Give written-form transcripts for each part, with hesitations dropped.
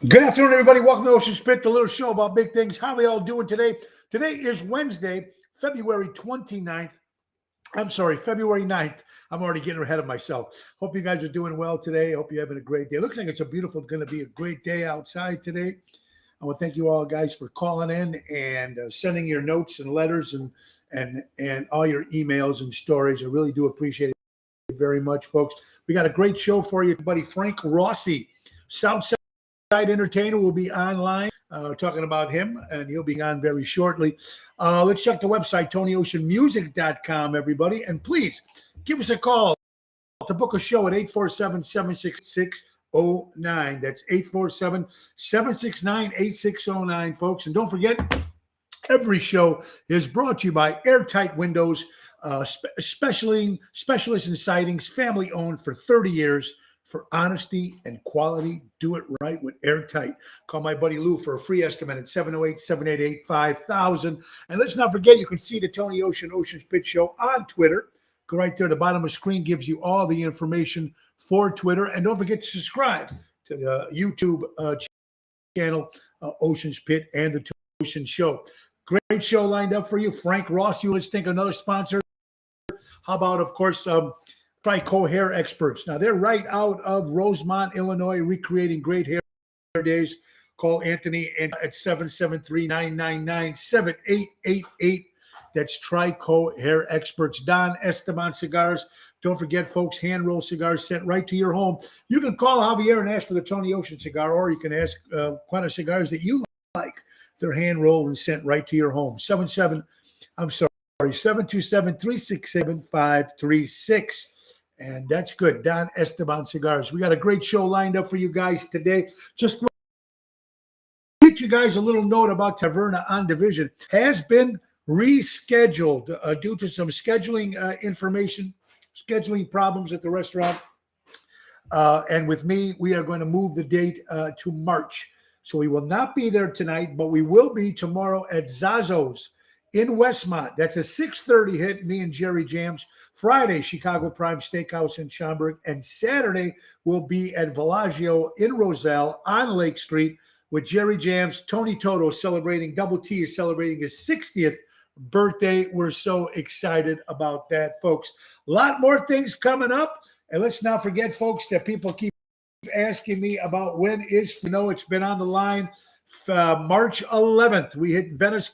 Good afternoon, everybody. Welcome to Ocean Spit, the little show about big things. How are we all doing today? Today is Wednesday, February 29th. I'm sorry, February 9th. I'm already getting ahead of myself. Hope you guys are doing well today. Hope you're having a great day. Looks like it's going to be a great day outside today. I want to thank you all guys for calling in and sending your notes and letters and all your emails and stories. I really do appreciate it very much, folks. We got a great show for you, buddy. Frank Rossi, Southside Entertainer, will be online talking about him, and he'll be on very shortly. Let's check the website, TonyOceanMusic.com, everybody. And please give us a call to book a show at 847-766-09. That's 847-769-8609, folks. And don't forget, every show is brought to you by Airtight Windows, specialists in sidings, family owned for 30 years. For honesty and quality, do it right with Airtight. Call my buddy Lou for a free estimate at 708-788-5000. And let's not forget, you can see the Tony Ocean Spit Show on Twitter. Go right there. The bottom of the screen gives you all the information for Twitter. And don't forget to subscribe to the YouTube channel, Ocean Spit and the Ocean Show. Great show lined up for you. Frank Rossi, let's think another sponsor. How about, of course, Trico Hair Experts. Now, they're right out of Rosemont, Illinois, recreating great hair days. Call Anthony at 773-999-7888. That's Trico Hair Experts. Don Esteban Cigars. Don't forget, folks, hand-rolled cigars sent right to your home. You can call Javier and ask for the Tony Ocean cigar, or you can ask what kind of cigars that you like. They're hand-rolled and sent right to your home. 727-367-536. And that's good. Don Esteban Cigars. We got a great show lined up for you guys today. Just to get you guys a little note about Taverna on Division. Has been rescheduled due to some scheduling scheduling problems at the restaurant. And with me, we are going to move the date to March. So we will not be there tonight, but we will be tomorrow at Zazzo's in Westmont. That's a 6:30 hit, me and Jerry Jams. Friday, Chicago Prime Steakhouse in Schaumburg. And Saturday, we'll be at Villaggio in Roselle on Lake Street with Jerry Jams. Tony Toto Double T is celebrating his 60th birthday. We're so excited about that, folks. A lot more things coming up. And let's not forget, folks, that people keep asking me about when is, it's been on the line. March 11th, we hit Venice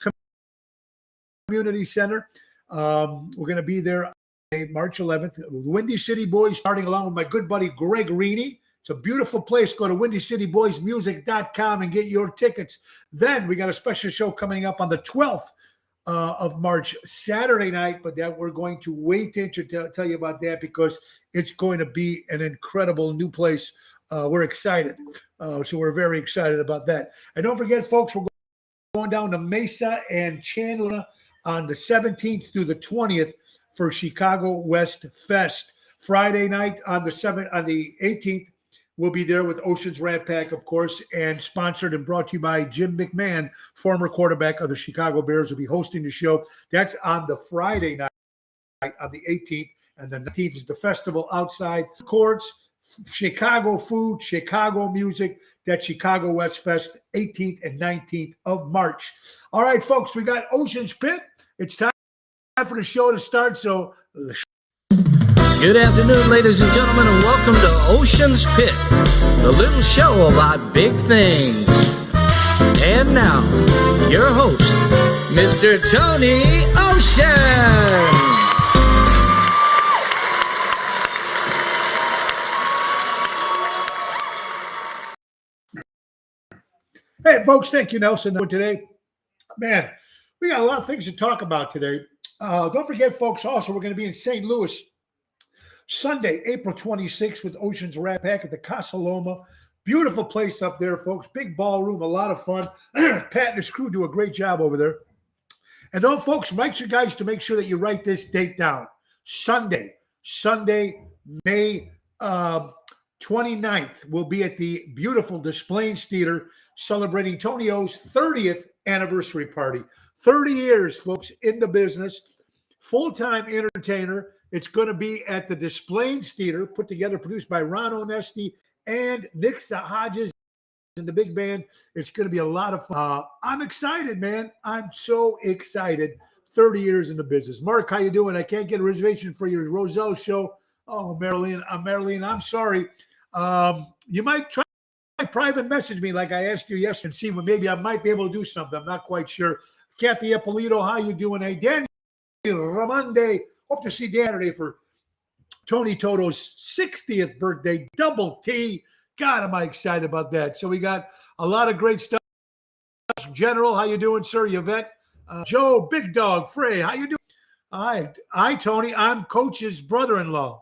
Community Center. We're going to be there March 11th. Windy City Boys, starting along with my good buddy Greg Reaney. It's a beautiful place. Go to WindyCityBoysMusic.com and get your tickets. Then we got a special show coming up on the 12th of March, Saturday night, but that we're going to wait to tell you about that because it's going to be an incredible new place. We're excited. So we're very excited about that. And don't forget, folks, we're going down to Mesa and Chandler on the 17th through the 20th for Chicago West Fest. Friday night on the 18th, we'll be there with Ocean's Rat Pack, of course, and sponsored and brought to you by Jim McMahon, former quarterback of the Chicago Bears, will be hosting the show. That's on the Friday night on the 18th, and the 19th is the festival outside courts. Chicago food, Chicago music, that Chicago West Fest, 18th and 19th of March. All right, folks, we got Ocean Spit. It's time for the show to start, so good afternoon, ladies and gentlemen, and welcome to Ocean's Pit, the little show about big things. And now, your host, Mr. Tony Ocean. Hey, folks, thank you, Nelson. Today, man, we got a lot of things to talk about today. Don't forget, folks, also, we're going to be in St. Louis Sunday, April 26th with Ocean's Rat Pack at the Casa Loma. Beautiful place up there, folks. Big ballroom, a lot of fun. Pat and his crew do a great job over there. And don't, folks, make you guys to make sure that you write this date down. Sunday, May 29th, we'll be at the beautiful Des Plaines Theater celebrating Tony O's 30th anniversary party. 30 years, folks, in the business. Full-time entertainer. It's going to be at the Des Plaines Theater, put together, produced by Ron Onesti and Nick Hodges and the big band. It's going to be a lot of fun. I'm excited, man. I'm so excited. 30 years in the business. Mark, how you doing? I can't get a reservation for your Roselle show. Oh, Marilyn, I'm sorry. You might try private message me like I asked you yesterday and see what maybe I might be able to do something. I'm not quite sure. Kathy Eppolito, how you doing? Hey, Daniel Ramonde. Hope to see Dan today for Tony Toto's 60th birthday. Double T. God, am I excited about that. So we got a lot of great stuff. General, how you doing, sir? Yvette. Joe, Big Dog, Frey, how you doing? Hi, Tony. I'm Coach's brother-in-law.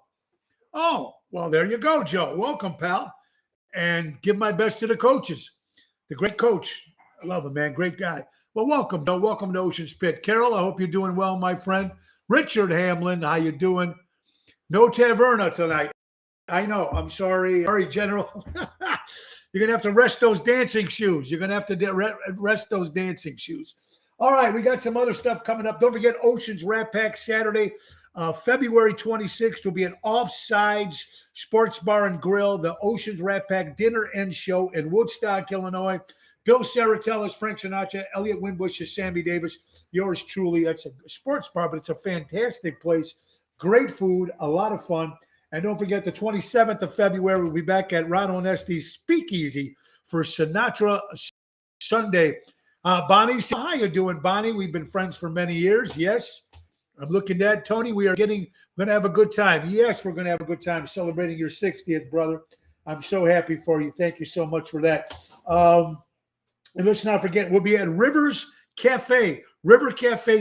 Oh, well, there you go, Joe. Welcome, pal. And give my best to the coaches. The great coach. I love him, man. Great guy. Well, welcome, Joe. Welcome to Ocean's Pit. Carol, I hope you're doing well, my friend. Richard Hamlin, how you doing? No Taverna tonight. I know. I'm sorry. Sorry, General. You're going to have to rest those dancing shoes. You're going to have to rest those dancing shoes. All right, we got some other stuff coming up. Don't forget Ocean's Rat Pack Saturday, February 26th will be an Offsides Sports Bar and Grill, the Ocean's Rat Pack Dinner and Show in Woodstock, Illinois. Bill Saratellis, Frank Sinatra, Elliot Winbush, Sammy Davis, yours truly. That's a sports bar, but it's a fantastic place. Great food, a lot of fun. And don't forget the 27th of February, we'll be back at Ron Onesti's Speakeasy for Sinatra Sunday. Bonnie, how you doing, Bonnie? We've been friends for many years. Yes, I'm looking at Tony. We're going to have a good time. Yes, we're going to have a good time celebrating your 60th, brother. I'm so happy for you. Thank you so much for that. And let's not forget, we'll be at River Cafe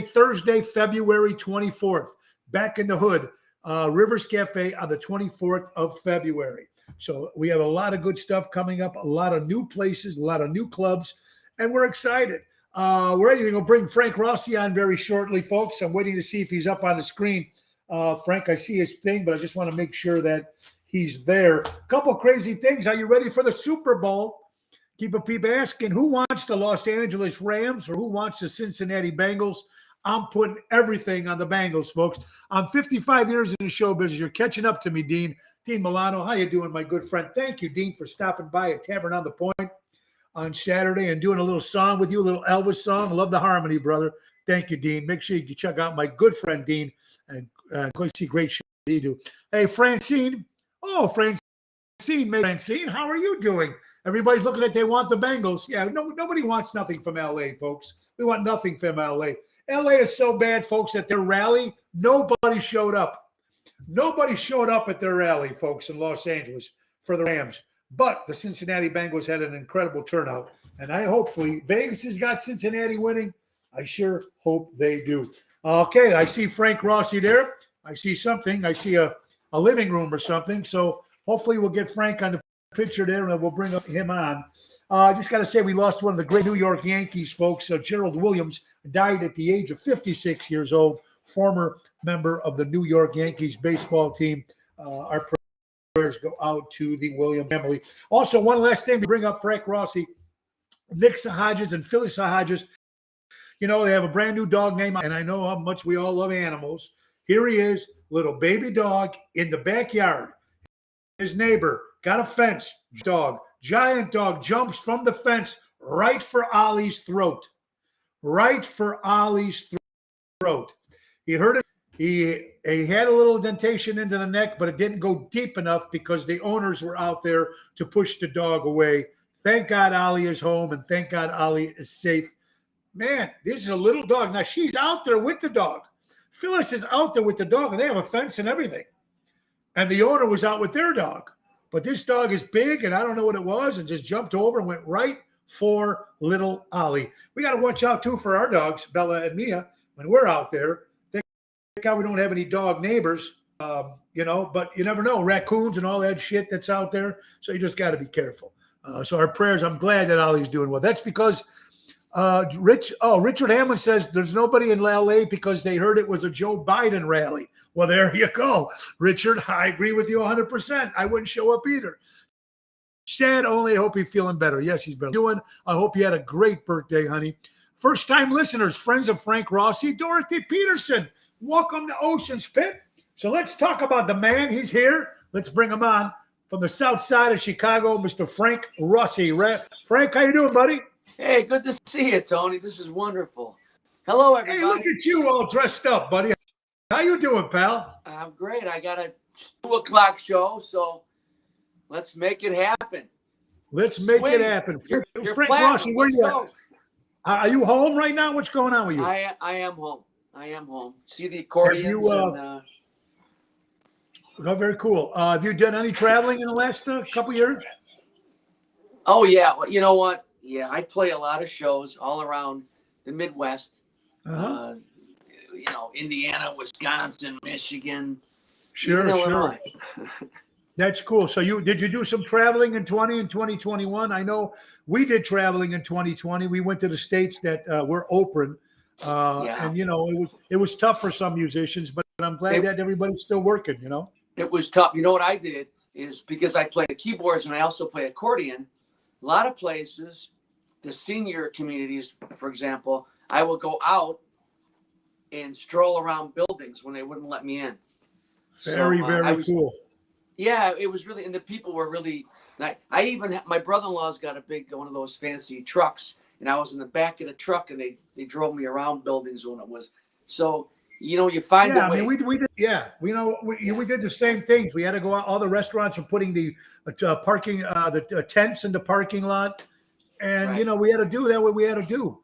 Thursday, February 24th. Back in the hood, Rivers Cafe on the 24th of February. So we have a lot of good stuff coming up, a lot of new places, a lot of new clubs. And we're excited. We're ready to go bring Frank Rossi on very shortly, folks. I'm waiting to see if he's up on the screen. Frank, I see his thing, but I just want to make sure that he's there. A couple crazy things. Are you ready for the Super Bowl? People asking, who wants the Los Angeles Rams or who wants the Cincinnati Bengals? I'm putting everything on the Bengals, folks. I'm 55 years in the show business. You're catching up to me, Dean. Dean Milano, how you doing, my good friend? Thank you, Dean, for stopping by at Tavern on the Point on Saturday and doing a little song with you, a little Elvis song. Love the harmony, brother. Thank you, Dean. Make sure you check out my good friend, Dean, and see great show you do. Hey, Francine. Oh, Francine, how are you doing? Everybody's looking at they want the Bengals. Yeah, nobody wants nothing from LA, folks. We want nothing from LA. LA is so bad, folks, at their rally, nobody showed up. Nobody showed up at their rally, folks, in Los Angeles for the Rams. But the Cincinnati Bengals had an incredible turnout. And hopefully, Vegas has got Cincinnati winning. I sure hope they do. Okay, I see Frank Rossi there. I see something. I see a living room or something. So hopefully we'll get Frank on the picture there and we'll bring him on. I just got to say we lost one of the great New York Yankees, folks. Gerald Williams died at the age of 56 years old, former member of the New York Yankees baseball team. Our prayers go out to the Williams family. Also, one last thing to bring up Frank Rossi, Nick Sahajas and Phyllis Sahajas. You know, they have a brand new dog name, and I know how much we all love animals. Here he is, little baby dog in the backyard. His neighbor got a fence, dog, giant dog, jumps from the fence right for Ollie's throat. Right for Ollie's throat. He heard it. He had a little dentation into the neck, but it didn't go deep enough because the owners were out there to push the dog away. Thank God Ollie is home, and thank God Ollie is safe. Man, this is a little dog. Now, she's out there with the dog. Phyllis is out there with the dog, and they have a fence and everything. And the owner was out with their dog. But this dog is big, and I don't know what it was, and just jumped over and went right for little Ollie. We got to watch out, too, for our dogs, Bella and Mia, when we're out there. Thank God we don't have any dog neighbors, but you never know. Raccoons and all that shit that's out there. So you just got to be careful. So our prayers, I'm glad that Ollie's doing well. That's because Richard Hamlin says there's nobody in LA because they heard it was a Joe Biden rally. Well, there you go. Richard, I agree with you 100%. I wouldn't show up either. Sad only. I hope you're feeling better. Yes, he's been doing. I hope you had a great birthday, honey. First-time listeners, friends of Frank Rossi, Dorothy Peterson, welcome to Ocean's Pit. So let's talk about the man. He's here. Let's bring him on. from the south side of Chicago, Mr. Frank Rossi. Frank, how you doing, buddy? Hey, good to see you, Tony. This is wonderful. Hello, everybody. Hey, look at you all dressed up, buddy. How you doing, pal? I'm great. I got a 2:00 show, so let's make it happen. Let's make it happen. You're Frank platinum. Rossi, where you at? Are you home right now? What's going on with you? I am home. See the accordions. Oh, very cool. Have you done any traveling in the last couple years? Oh, yeah. Well, you know what? Yeah, I play a lot of shows all around the Midwest. Uh-huh. Indiana, Wisconsin, Michigan. Sure. That's cool. So did you do some traveling in 2021? I know we did traveling in 2020. We went to the states that were open. And it was tough for some musicians, but I'm glad that everybody's still working, It was tough. You know what I did is, because I play the keyboards and I also play accordion, a lot of places, the senior communities, for example, I would go out and stroll around buildings when they wouldn't let me in. Very cool. Yeah, it was really, and the people were really nice. My brother-in-law's got one of those fancy trucks, and I was in the back of the truck, and they drove me around buildings when it was. So, you find a way. I mean, we did. Yeah, we did the same things. We had to go out. All the restaurants were putting the parking, the tents in the parking lot, and Right. we had to do that. What we had to do.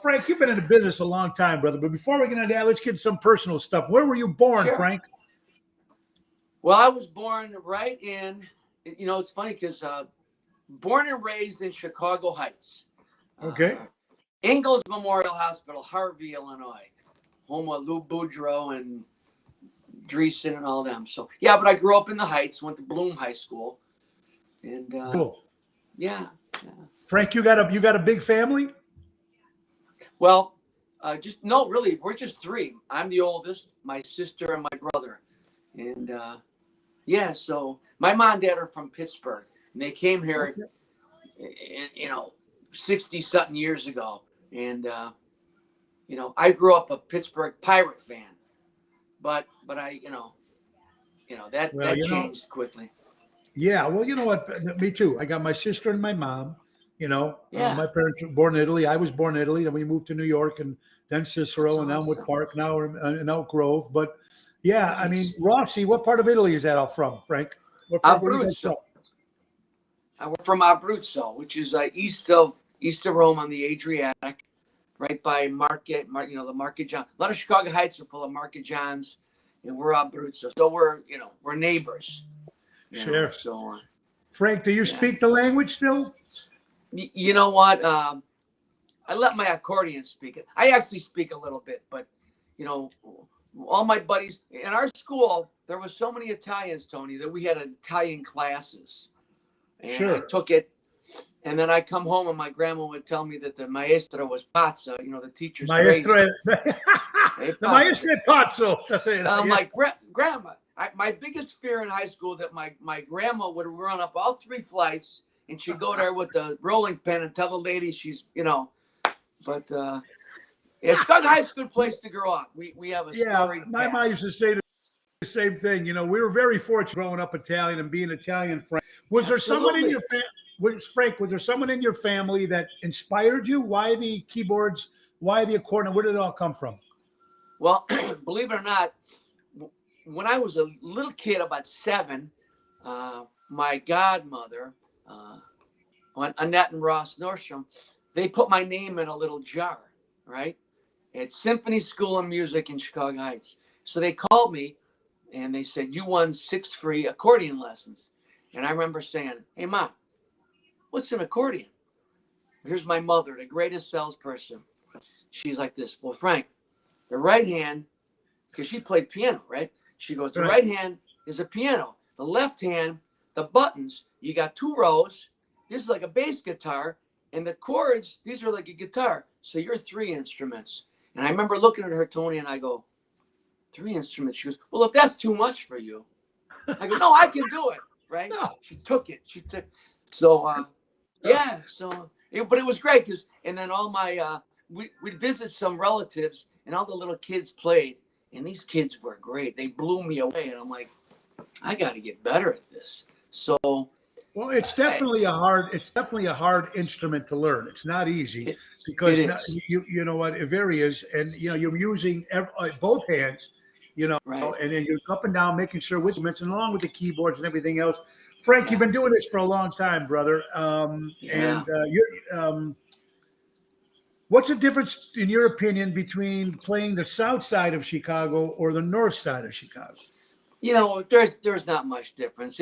Frank, you've been in the business a long time, brother. But before we get into that, let's get some personal stuff. Where were you born, Sure. Frank? Well, I was born right in. It's funny because born and raised in Chicago Heights. Okay. Ingalls Memorial Hospital, Harvey, Illinois. Home of Lou Boudreaux and Dreesen and all them. So, yeah, but I grew up in the Heights, went to Bloom High School. And, Cool. Yeah. Frank, you got a big family? Well, really, we're just three. I'm the oldest, my sister and my brother. And, so my mom and dad are from Pittsburgh. And they came here, 60-something years ago. And, I grew up a Pittsburgh Pirate fan, but I, that changed quickly. Yeah, well, you know what? Me too. I got my sister and my mom. Yeah. My parents were born in Italy. I was born in Italy. Then we moved to New York, and then Cicero, That's and Elmwood awesome. Park. Now we're in Elk Grove. But yeah, I mean, Rossi, what part of Italy is that all from, Frank? What part? Where are you guys from? We're from Abruzzo, which is east of Rome on the Adriatic, right by the Market John. A lot of Chicago Heights are full of Market Johns, and we're Abruzzo, so we're neighbors. Sure. So, Frank, do you speak the language still? you know what? I let my accordion speak it. I actually speak a little bit, but all my buddies in our school, there was so many Italians, Tony, that we had Italian classes. And Sure. I took it, and then I come home and my grandma would tell me that the maestra was pazza, the teacher's crazy. The maestra è pazzo. I'm like, Grandma, my biggest fear in high school that my grandma would run up all 3 flights and she'd go there with the rolling pin and tell the lady she's, but Chicago High School place to grow up. We have a story. My mom used to say the same thing. We were very fortunate growing up Italian and being Italian. Frank, was there someone in your family? Frank, was there someone in your family that inspired you? Why the keyboards? Why the accordion? Where did it all come from? Well, believe it or not, when I was a little kid, about 7, my godmother, Annette and Ross Nordstrom, they put my name in a little jar, right? At Symphony School of Music in Chicago Heights. So they called me and they said, you won 6 free accordion lessons. And I remember saying, hey, Mom, what's an accordion? Here's my mother, the greatest salesperson. She's like this. Well, Frank, the right hand, because she played piano, right? She goes, the right hand is a piano. The left hand, the buttons, you got 2 rows. This is like a bass guitar. And the chords, these are like a guitar. So you're 3 instruments. And I remember looking at her, Tony, and I go, 3 instruments? She goes, well, if that's too much for you. I go, no, I can do it, right? No. She took it. So, yeah. So, but it was great because, and then all my, we'd visit some relatives and all the little kids played. And these kids were great. They blew me away. And I'm like, I got to get better at this. So Well, it's definitely a hard instrument to learn. It's not easy because you know what, it varies, and you're using both hands, right. and then you're up and down making sure with instruments and along with the keyboards and everything else. Frank, you've been doing this for a long time, brother. And what's the difference, in your opinion, between playing the south side of Chicago or the north side of Chicago? There's not much difference.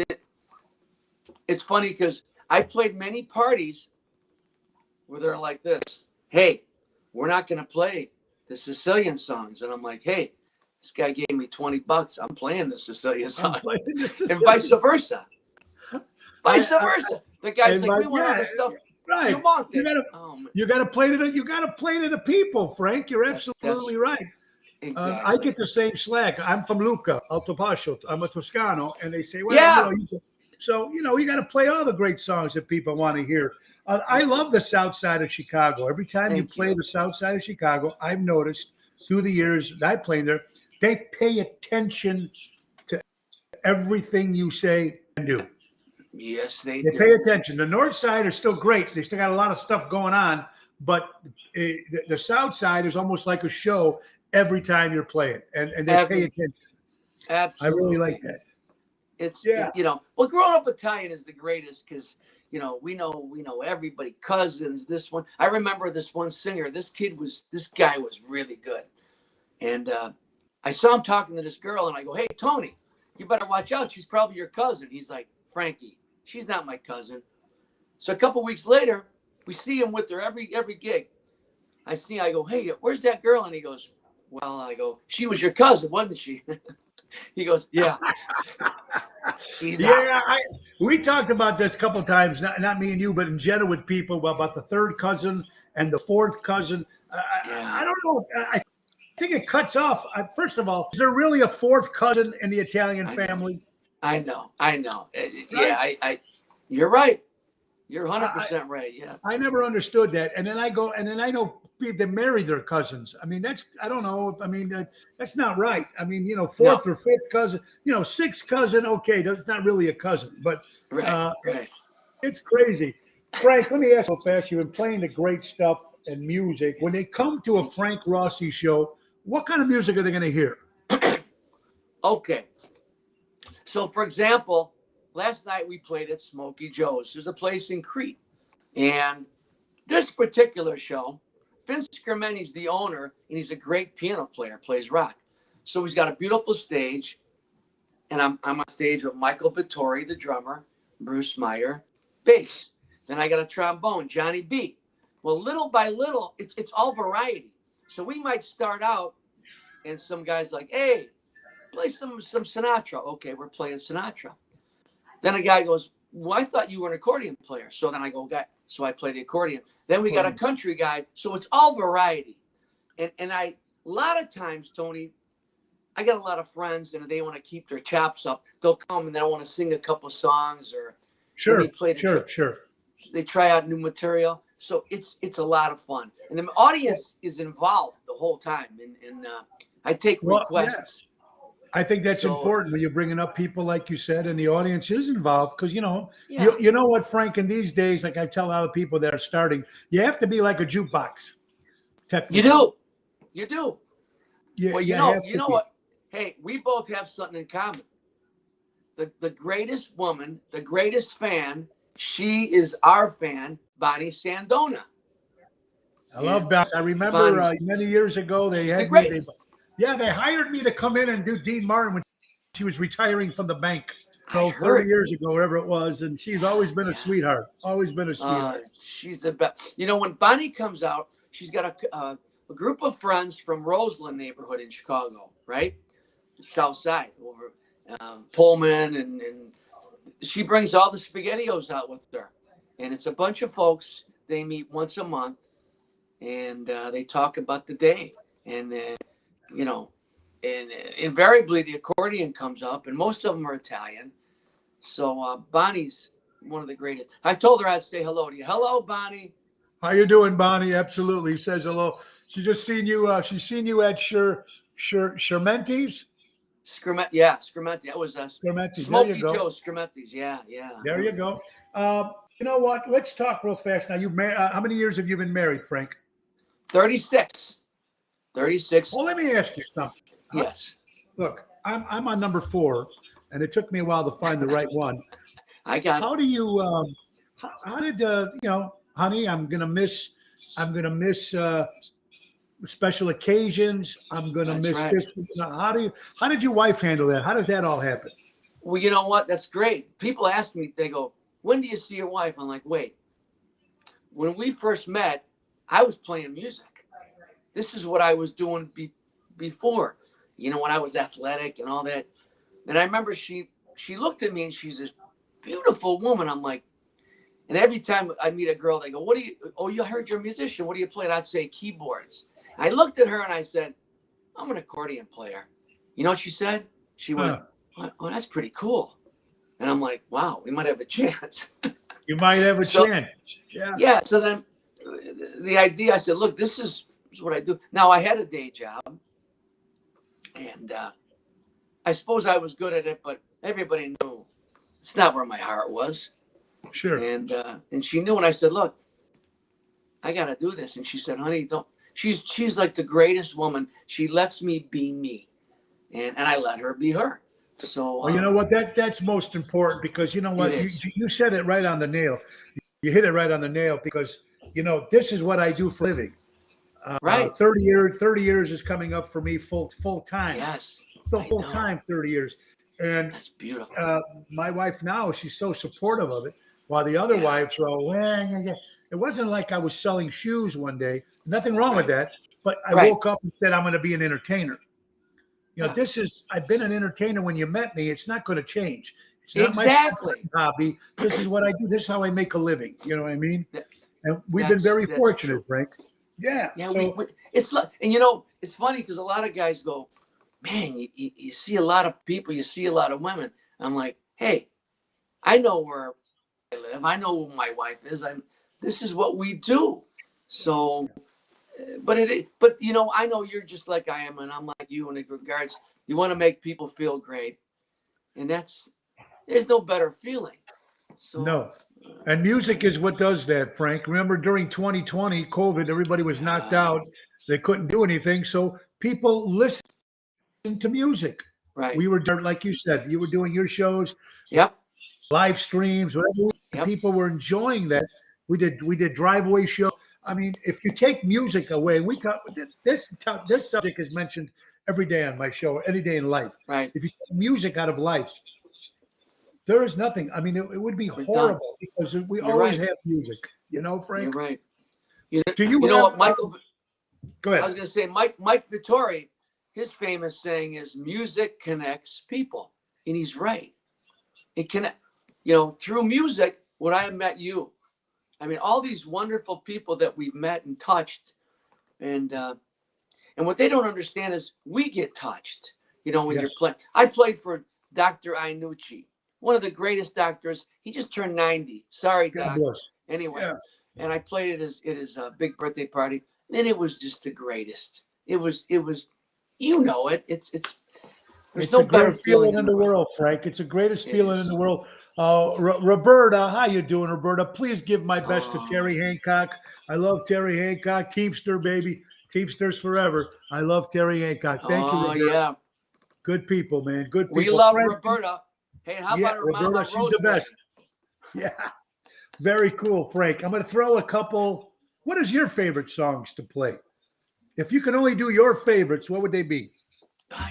It's funny because I played many parties where they're like this. Hey, we're not going to play the Sicilian songs. And I'm like, hey, this guy gave me $20. I'm playing the Sicilian song. And vice versa. Vice versa. The guy's like, we want other stuff. Right. You want it. You got to play to the people, Frank. You're absolutely right. Exactly. I get the same slack. I'm from Lucca, Altopascio. I'm a Toscano, and they say, well, you got to play all the great songs that people want to hear. I love the south side of Chicago. Every time you play the south side of Chicago, I've noticed through the years that I played there, they pay attention to everything you say and do. Yes, they do. They pay attention. The north side are still great. They still got a lot of stuff going on, but the south side is almost like a show every time you're playing, and they pay attention. Absolutely. I really like that. It's well, growing up Italian is the greatest because we know everybody, cousins. This one, I remember this one singer. This guy was really good, and I saw him talking to this girl, and I go, "Hey, Tony, you better watch out. She's probably your cousin." He's like, "Frankie, she's not my cousin." So a couple weeks later, we see him with her every gig. I go, "Hey, where's that girl?" And he goes, "Well," I go, "she was your cousin, wasn't she?" He goes, "Yeah." We talked about this a couple of times, not me and you, but in general with people about the third cousin and the fourth cousin. I don't know. I think it cuts off. First of all, is there really a fourth cousin in the Italian family? I know. Right? You're right. You're 100% right. Yeah. I never understood that. And then I know people that marry their cousins. I mean, I don't know. That's not right. I mean, fourth or fifth cousin, sixth cousin. Okay. That's not really a cousin, but right. It's crazy. Frank, let me ask you fast. You've been playing the great stuff and music. When they come to a Frank Rossi show, what kind of music are they going to hear? Okay. So for example, last night we played at Smokey Joe's. There's a place in Crete. And this particular show, Vince Scarmenti's the owner, and he's a great piano player, plays rock. So he's got a beautiful stage, and I'm on stage with Michael Vittori, the drummer, Bruce Meyer, bass. Then I got a trombone, Johnny B. Well, little by little, it's all variety. So we might start out, and some guy's like, hey, play some Sinatra. Okay, we're playing Sinatra. Then a guy goes, well, I thought you were an accordion player. So then I go, so I play the accordion. Then we got a country guy. So it's all variety. And a lot of times, Tony, I got a lot of friends and they want to keep their chops up. They'll come and they want to sing a couple songs or sure. They try out new material. So it's a lot of fun. And the audience is involved the whole time. And I take requests. Yeah. I think that's important when you're bringing up people, like you said, and the audience is involved because, you know what, Frank, in these days, like I tell a lot of people that are starting, you have to be like a jukebox. You do. Yeah, well, you know what? Hey, we both have something in common. The greatest woman, the greatest fan, she is our fan, Bonnie Sandona. I love Bonnie. I remember many years ago they had me. They hired me to come in and do Dean Martin when she was retiring from the bank. So 30 years ago, whatever it was. And she's always been a sweetheart. Always been a sweetheart. She's the best. When Bonnie comes out, she's got a group of friends from Roseland neighborhood in Chicago, right? South Side, over Pullman. And she brings all the SpaghettiOs out with her. And it's a bunch of folks. They meet once a month. And they talk about the day. And and invariably the accordion comes up, and most of them are Italian. So Bonnie's one of the greatest. I told her I'd say hello to you. Hello, Bonnie. How you doing, Bonnie? Absolutely. Says hello. She just seen you. She's seen you at Schermenti's. Scrimeti. That was Scarametti. There Smoky you go. Joe Scrimeti's. Yeah. There you go. You know what? Let's talk real fast now. How many years have you been married, Frank? 36. 36. Well, let me ask you something. Yes. Look, I'm on number 4, and it took me a while to find the right one. I got. How do you? How did honey? I'm gonna miss special occasions. I'm gonna That's miss right. this. How did your wife handle that? How does that all happen? Well, you know what? That's great. People ask me, they go, when do you see your wife? I'm like, wait. When we first met, I was playing music. This is what I was doing before, when I was athletic and all that. And I remember she looked at me, and she's this beautiful woman. I'm like, and every time I meet a girl, they go, you heard you're a musician. What do you play? And I'd say keyboards. I looked at her and I said, I'm an accordion player. You know what she said? She went, oh, that's pretty cool. And I'm like, wow, we might have a chance. You might have a chance. Yeah. Yeah. So then the idea, I said, look, this is what I do. Now, I had a day job, and I suppose I was good at it, but everybody knew it's not where my heart was. Sure. And she knew, and I said, look, I got to do this. And she said, honey, don't. She's like the greatest woman. She lets me be me, and I let her be her. So well, you know what? That's most important, because you know what? You said it right on the nail. You hit it right on the nail, because this is what I do for a living. Right. 30 years is coming up for me full time. Yes. Full time, 30 years. And that's beautiful. My wife now, she's so supportive of it, while the other wives are all, It wasn't like I was selling shoes one day. Nothing wrong with that. But I woke up and said, I'm going to be an entertainer. I've been an entertainer when you met me. It's not going to change. It's not my hobby. This is what I do. This is how I make a living. You know what I mean? And we've been very fortunate, Frank. Yeah. Yeah. It's like, and it's funny because a lot of guys go, man, you see a lot of people, you see a lot of women. I'm like, hey, I know where I live. I know who my wife is. This is what we do. So, but I know you're just like I am, and I'm like you in regards. You want to make people feel great, and there's no better feeling. So, no. And music is what does that, Frank. Remember, during 2020, COVID, everybody was knocked out. They couldn't do anything. So people listened to music. Right. We were, like you said, you were doing your shows. Yep. Live streams, whatever. People were enjoying that. We did driveway shows. I mean, if you take music away, we talk, this subject is mentioned every day on my show, any day in life. Right. If you take music out of life, there is nothing. I mean, it would be horrible, because we always have music. Frank. You're right. You know what, Michael? Go ahead. I was going to say, Mike Vittori, his famous saying is, "Music connects people," and he's right. It connect. Through music, when I met you, I mean, all these wonderful people that we've met and touched, and what they don't understand is we get touched. When you're playing. I played for Dr. Iannucci, one of the greatest doctors. He just turned 90. Sorry, Doc. Anyway, and I played at his big birthday party, and it was just the greatest. It was. It's there's no better feeling in the world, Frank. It's the greatest feeling in the world. Roberta, how you doing, Roberta? Please give my best to Terry Hancock. I love Terry Hancock. Teamster, baby. Teamsters forever. I love Terry Hancock. Thank you, Roberta. Yeah. Good people, man. Good people. We love Roberta. Hey, how about her Roberta? Mama She's Rosemary? the best. Yeah. Very cool, Frank. I'm going to throw a couple. What is your favorite songs to play? If you could only do your favorites, what would they be?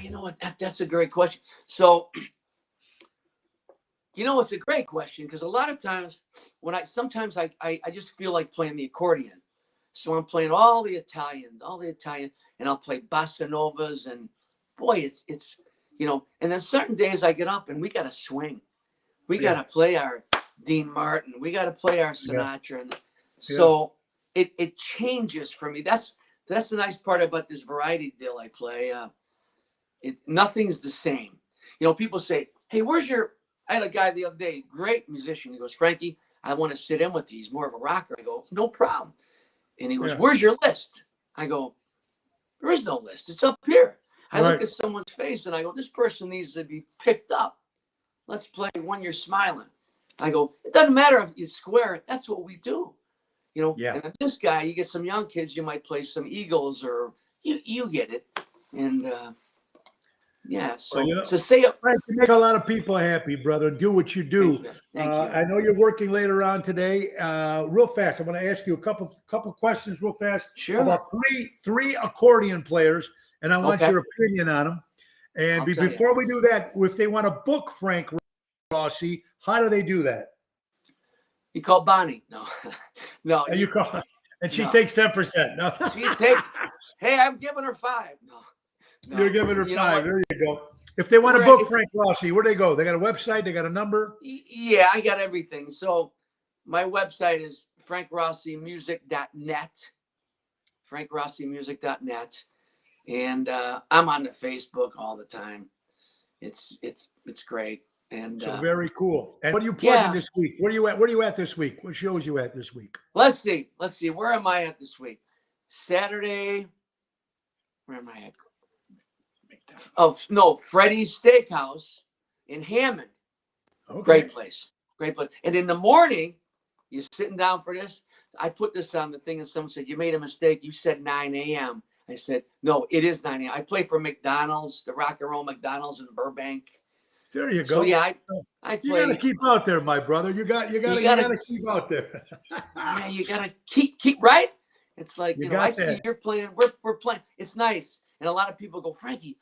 You know what? That's a great question. So, it's a great question, because a lot of times sometimes I just feel like playing the accordion. So I'm playing all the Italian, and I'll play bossa novas, and boy, it's and then certain days I get up and we got to swing. We got to play our Dean Martin. We got to play our Sinatra. And so it changes for me. That's the nice part about this variety deal I play. Nothing's the same. People say, hey, I had a guy the other day, great musician. He goes, Frankie, I want to sit in with you. He's more of a rocker. I go, no problem. And he goes, where's your list? I go, there is no list. It's up here. I look at someone's face and I go, this person needs to be picked up. Let's play When You're Smiling. I go, it doesn't matter if you square it. That's what we do. You know, Yeah. And then this guy, you get some young kids, you might play some Eagles or you get it. And yeah, so, Well, you know, so say it. Frank, you make a lot of people happy, brother. Do what you do. Thank you. I know you're working later on today. Real fast, I'm going to ask you a couple questions real fast. Sure. About three accordion players, and I want your opinion on them. And before we do that, if they want to book Frank Rossi, how do they do that? You call Bonnie. No. No. And you call, and she takes 10%. No. She takes, hey, I'm giving her 5. No. You're giving her 5. There you go. If they want to book Frank Rossi, where do they go? They got a website? They got a number? Yeah, I got everything. So my website is frankrossimusic.net. frankrossimusic.net. And I'm on the Facebook all the time. It's great. And so very cool. And what are you plugging this week? Where are you at this week? What shows you at this week? Let's see. Where am I at this week? Saturday. Where am I at? Oh no, Freddy's Steakhouse in Hammond. Okay. Great place. And in the morning, you're sitting down for this. I put this on the thing, and someone said, "You made a mistake. You said 9 a.m." I said, "No, it is 9 a.m." I play for McDonald's, the Rock and Roll McDonald's in Burbank. There you go. So yeah, I play. You got to keep out there, my brother. You got to keep out there. Yeah, you got to keep right. It's like I see you're playing. We're playing. It's nice, and a lot of people go, Frankie.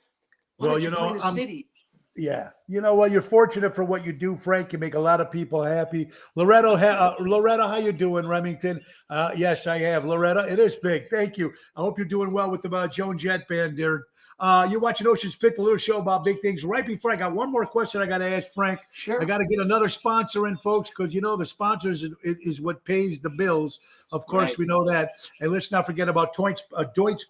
Well, you know, city. Yeah, you know what? You're fortunate for what you do, Frank. You make a lot of people happy. Loretta, how you doing, Remington? Yes, I have. Loretta, it is big. Thank you. I hope you're doing well with the Joan Jett band there. You're watching Ocean's Pit, the little show about big things. Right before I got one more question I got to ask Frank. Sure. I got to get another sponsor in, folks, because, you know, the sponsors is what pays the bills. Of course, we know that. And let's not forget about Deutsch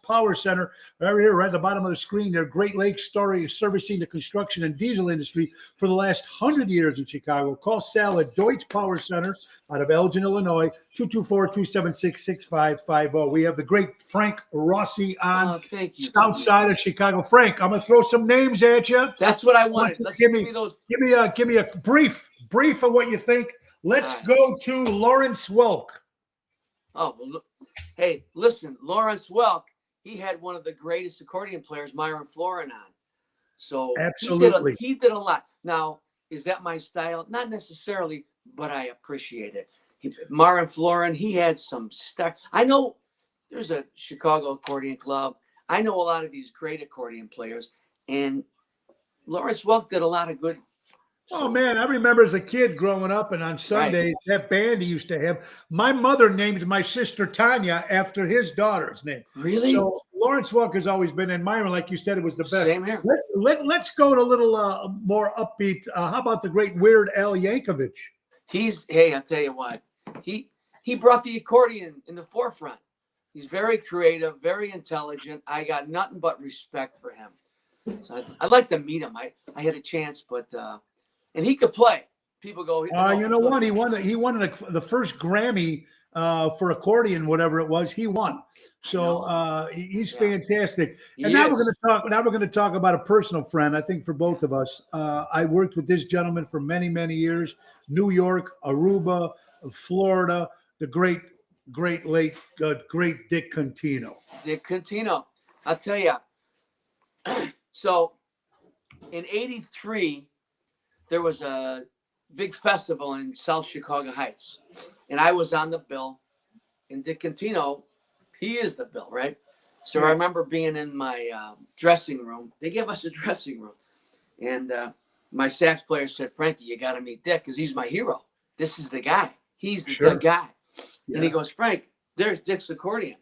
Power Center. Right here, right at the bottom of the screen there. Great Lakes story servicing the construction and diesel industry for the last 100 years in Chicago. Call Sal at Deutsch Power Center out of Elgin, Illinois, 224-276-6550. We have the great Frank Rossi on south side of Chicago. Frank, I'm going to throw some names at you. That's what I wanted. Give me a brief of what you think. Let's go to Lawrence Welk. Oh, well, hey, listen, Lawrence Welk, he had one of the greatest accordion players, Myron Florin, on. So absolutely, he did a lot. Now, is that my style? Not necessarily, but I appreciate it. Myron Florin, he had some stuff. I know there's a Chicago accordion club. I know a lot of these great accordion players, and Lawrence Welk did a lot of good. Oh, man, I remember as a kid growing up, and on Sundays, that band he used to have. My mother named my sister Tanya after his daughter's name. Really? So Lawrence Welk has always been in Myron, like you said, it was the best. Same here. Let's go to a little more upbeat. How about the great Weird Al Yankovic? Hey, I'll tell you what. He brought the accordion in the forefront. He's very creative, very intelligent. I got nothing but respect for him. So I'd like to meet him. I had a chance, but and he could play. People go. You know what? He won the first Grammy for accordion, whatever it was. He won. So he's fantastic. And now we're going to talk about a personal friend. I think for both of us. I worked with this gentleman for many, many years. New York, Aruba, Florida. The great late great Dick Contino. Dick Contino. I'll tell you. So in '83. There was a big festival in South Chicago Heights, and I was on the bill. And Dick Contino, he is the bill, right? So I remember being in my dressing room. They gave us a dressing room, and my sax player said, "Frankie, you got to meet Dick because he's my hero. This is the guy. He's the guy." Yeah. And he goes, "Frank, there's Dick's accordion.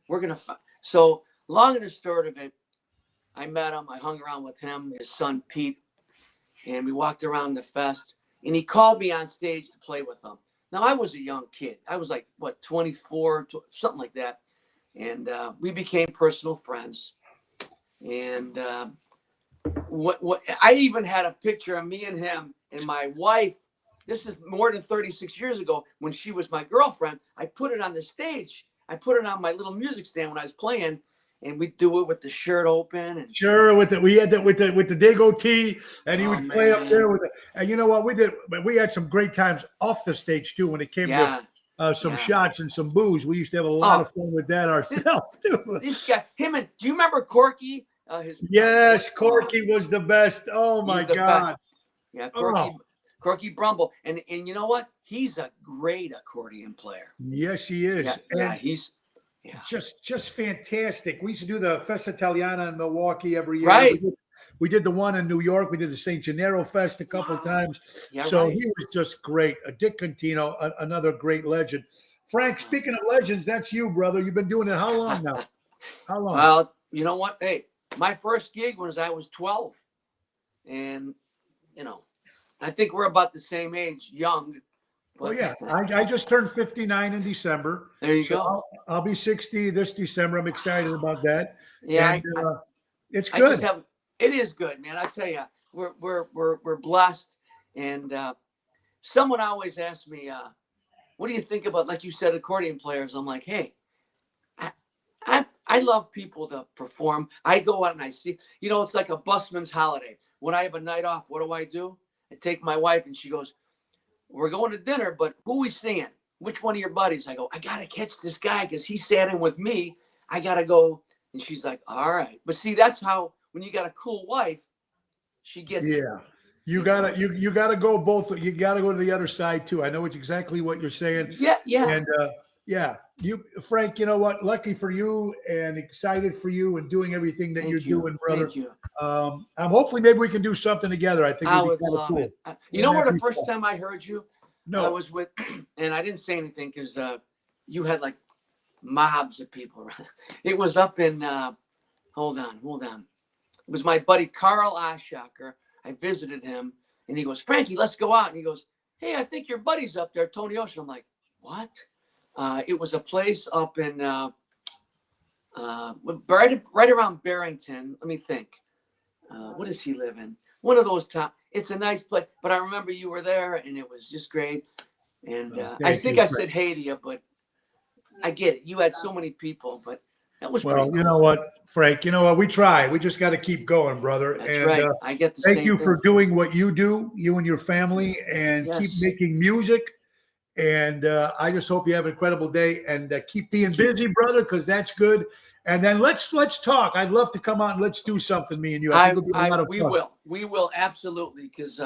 We're gonna find." So long and the short of it, I met him. I hung around with him, his son Pete. And we walked around the fest, and he called me on stage to play with him. Now, I was a young kid. I was like, 24, something like that. And we became personal friends. And I even had a picture of me and him and my wife. This is more than 36 years ago when she was my girlfriend. I put it on the stage. I put it on my little music stand when I was playing. and we'd do it with the shirt open. And Sure, we had that with the Dago T, and he would play up there with it. And you know what we did? We had some great times off the stage too when it came to some shots and some booze. We used to have a lot of fun with that ourselves too. This guy, do you remember Corky? Yes, Corky was the best. Oh my God. Best. Yeah, Corky Brumble. And you know what? He's a great accordion player. Yes, he is. Yeah, he's just fantastic. We used to do the Festa Italiana in Milwaukee every year. Right. We did the one in New York. We did the St. Gennaro Fest a couple of times. Yeah, so he was just great. Dick Contino, another great legend. Frank, speaking of legends, that's you, brother. You've been doing it how long now? How long? Well, you know what? Hey, my first gig was I was 12. And, I think we're about the same age, young. Well, yeah, I just turned 59 in December. There you go. I'll be 60 this December. I'm excited about that. Yeah, and, it's good. It is good, man. I tell you, we're blessed. And someone always asks me, "What do you think about?" Like you said, accordion players. I'm like, hey, I love people to perform. I go out and I see. It's like a busman's holiday. When I have a night off, what do? I take my wife, and she goes, "We're going to dinner, but who are we seeing? Which one of your buddies?" I go, "I got to catch this guy because he sat in with me. I got to go." And she's like, "All right." But see, that's how, when you got a cool wife, she gets. Yeah. You gotta go both. You gotta go to the other side too. I know exactly what you're saying. Yeah. And you, Frank, you know what? Lucky for you and excited for you and doing everything that you're doing, brother. Thank you. Hopefully maybe we can do something together. I think I would love cool. it. You know where the first time I heard you? No. I was with, and I didn't say anything because you had like mobs of people around. It was up in, hold on. It was my buddy Carl Ashaker. I visited him, and he goes, "Frankie, let's go out." And he goes, "Hey, I think your buddy's up there, Tony Ocean." I'm like, "What?" It was a place up in right around Barrington. Let me think. What does he live in? One of those top. It's a nice place, but I remember you were there, and it was just great. And I think I said hey to you, but I get it. You had so many people, but that was well. Cool. You know what, Frank? You know what? We try. We just got to keep going, brother. That's right. I get the thank same you thing. for doing what you do, you and your family, and keep making music. And I just hope you have an incredible day, and keep being busy, brother, because that's good. And then let's talk. I'd love to come out and let's do something, me and you. I think it'll be a lot of fun. We will absolutely, because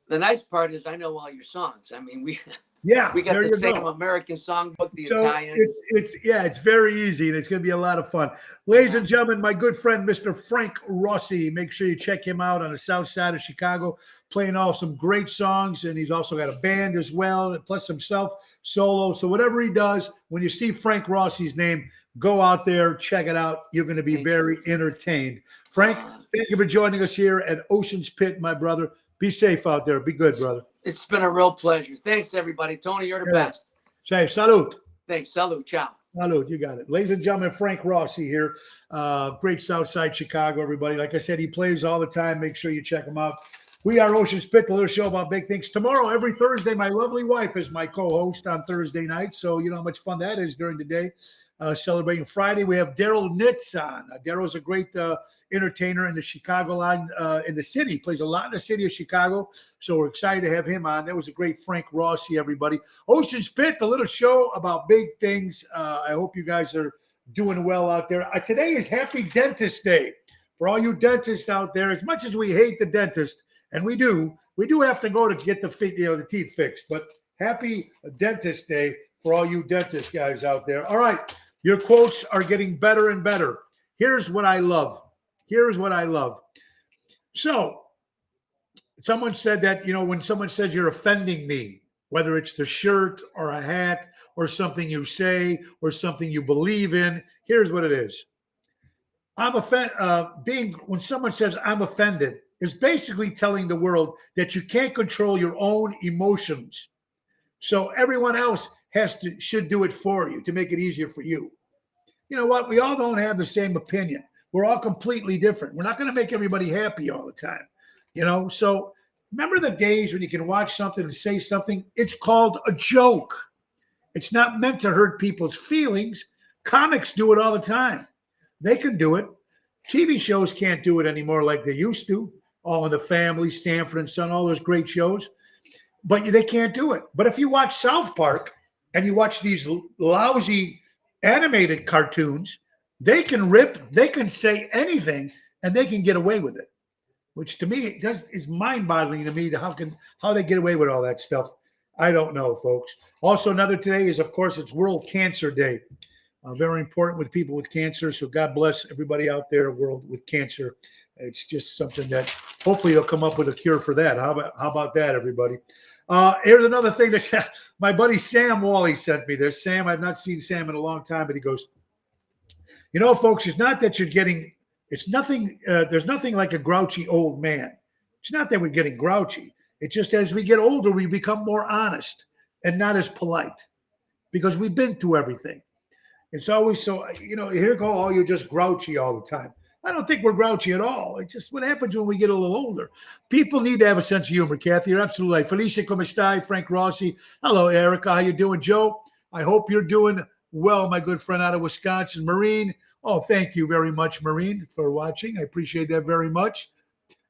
the nice part is I know all your songs. I mean, we got the same American songbook, the Italian. It's very easy, and it's going to be a lot of fun. Ladies and gentlemen, my good friend, Mr. Frank Rossi. Make sure you check him out on the south side of Chicago, playing some great songs, and he's also got a band as well, plus himself solo. So whatever he does, when you see Frank Rossi's name, go out there, check it out. You're going to be very entertained. Frank, thank you for joining us here at Ocean's Pit, my brother. Be safe out there. Be good, brother. It's been a real pleasure. Thanks, everybody. Tony, you're the best. Say, salute. Thanks. Salute. Ciao. Salute. You got it. Ladies and gentlemen, Frank Rossi here. Great Southside Chicago, everybody. Like I said, he plays all the time. Make sure you check him out. We are Ocean's Pit, the little show about big things. Tomorrow, every Thursday, my lovely wife is my co-host on Thursday night. So you know how much fun that is during the day. Celebrating Friday, we have Daryl Nitz on. Daryl's a great entertainer in the Chicago line, in the city. He plays a lot in the city of Chicago. So we're excited to have him on. That was a great Frank Rossi, everybody. Ocean's Pit, the little show about big things. I hope you guys are doing well out there. Today is Happy Dentist Day. For all you dentists out there, as much as we hate the dentist, and we do have to go to get the teeth fixed. But Happy Dentist Day for all you dentist guys out there. All right. Your quotes are getting better and better. Here's what I love. So someone said that, when someone says you're offending me, whether it's the shirt or a hat or something you say or something you believe in, here's what it is. When someone says I'm offended is basically telling the world that you can't control your own emotions. So everyone else should do it for you to make it easier for you. You know what? We all don't have the same opinion. We're all completely different. We're not going to make everybody happy all the time. So remember the days when you can watch something and say something? It's called a joke. It's not meant to hurt people's feelings. Comics do it all the time. They can do it. TV shows can't do it anymore like they used to. All in the Family, Stanford and Son, all those great shows. But they can't do it. But if you watch South Park and you watch these lousy animated cartoons, they can rip, they can say anything, and they can get away with it. Which to me is mind-boggling to me. How they get away with all that stuff. I don't know, folks. Also, another today is, of course, it's World Cancer Day. Very important with people with cancer. So God bless everybody out there, world with cancer. It's just something that hopefully they'll come up with a cure for that. How about that, everybody? Here's another thing that my buddy Sam Wally sent me this. Sam, I've not seen Sam in a long time, but he goes, you know, folks, it's not that you're getting, it's nothing, there's nothing like a grouchy old man. It's not that we're getting grouchy. It's just as we get older, we become more honest and not as polite because we've been through everything. It's always so, you know, here go, oh, you're just grouchy all the time. I don't think we're grouchy at all. It's just what happens when we get a little older. People need to have a sense of humor, Kathy. You're absolutely right. Felicia, come stai? Frank Rossi. Hello, Erica. How you doing? Joe, I hope you're doing well, my good friend out of Wisconsin. Maureen, oh, thank you very much, Maureen, for watching. I appreciate that very much.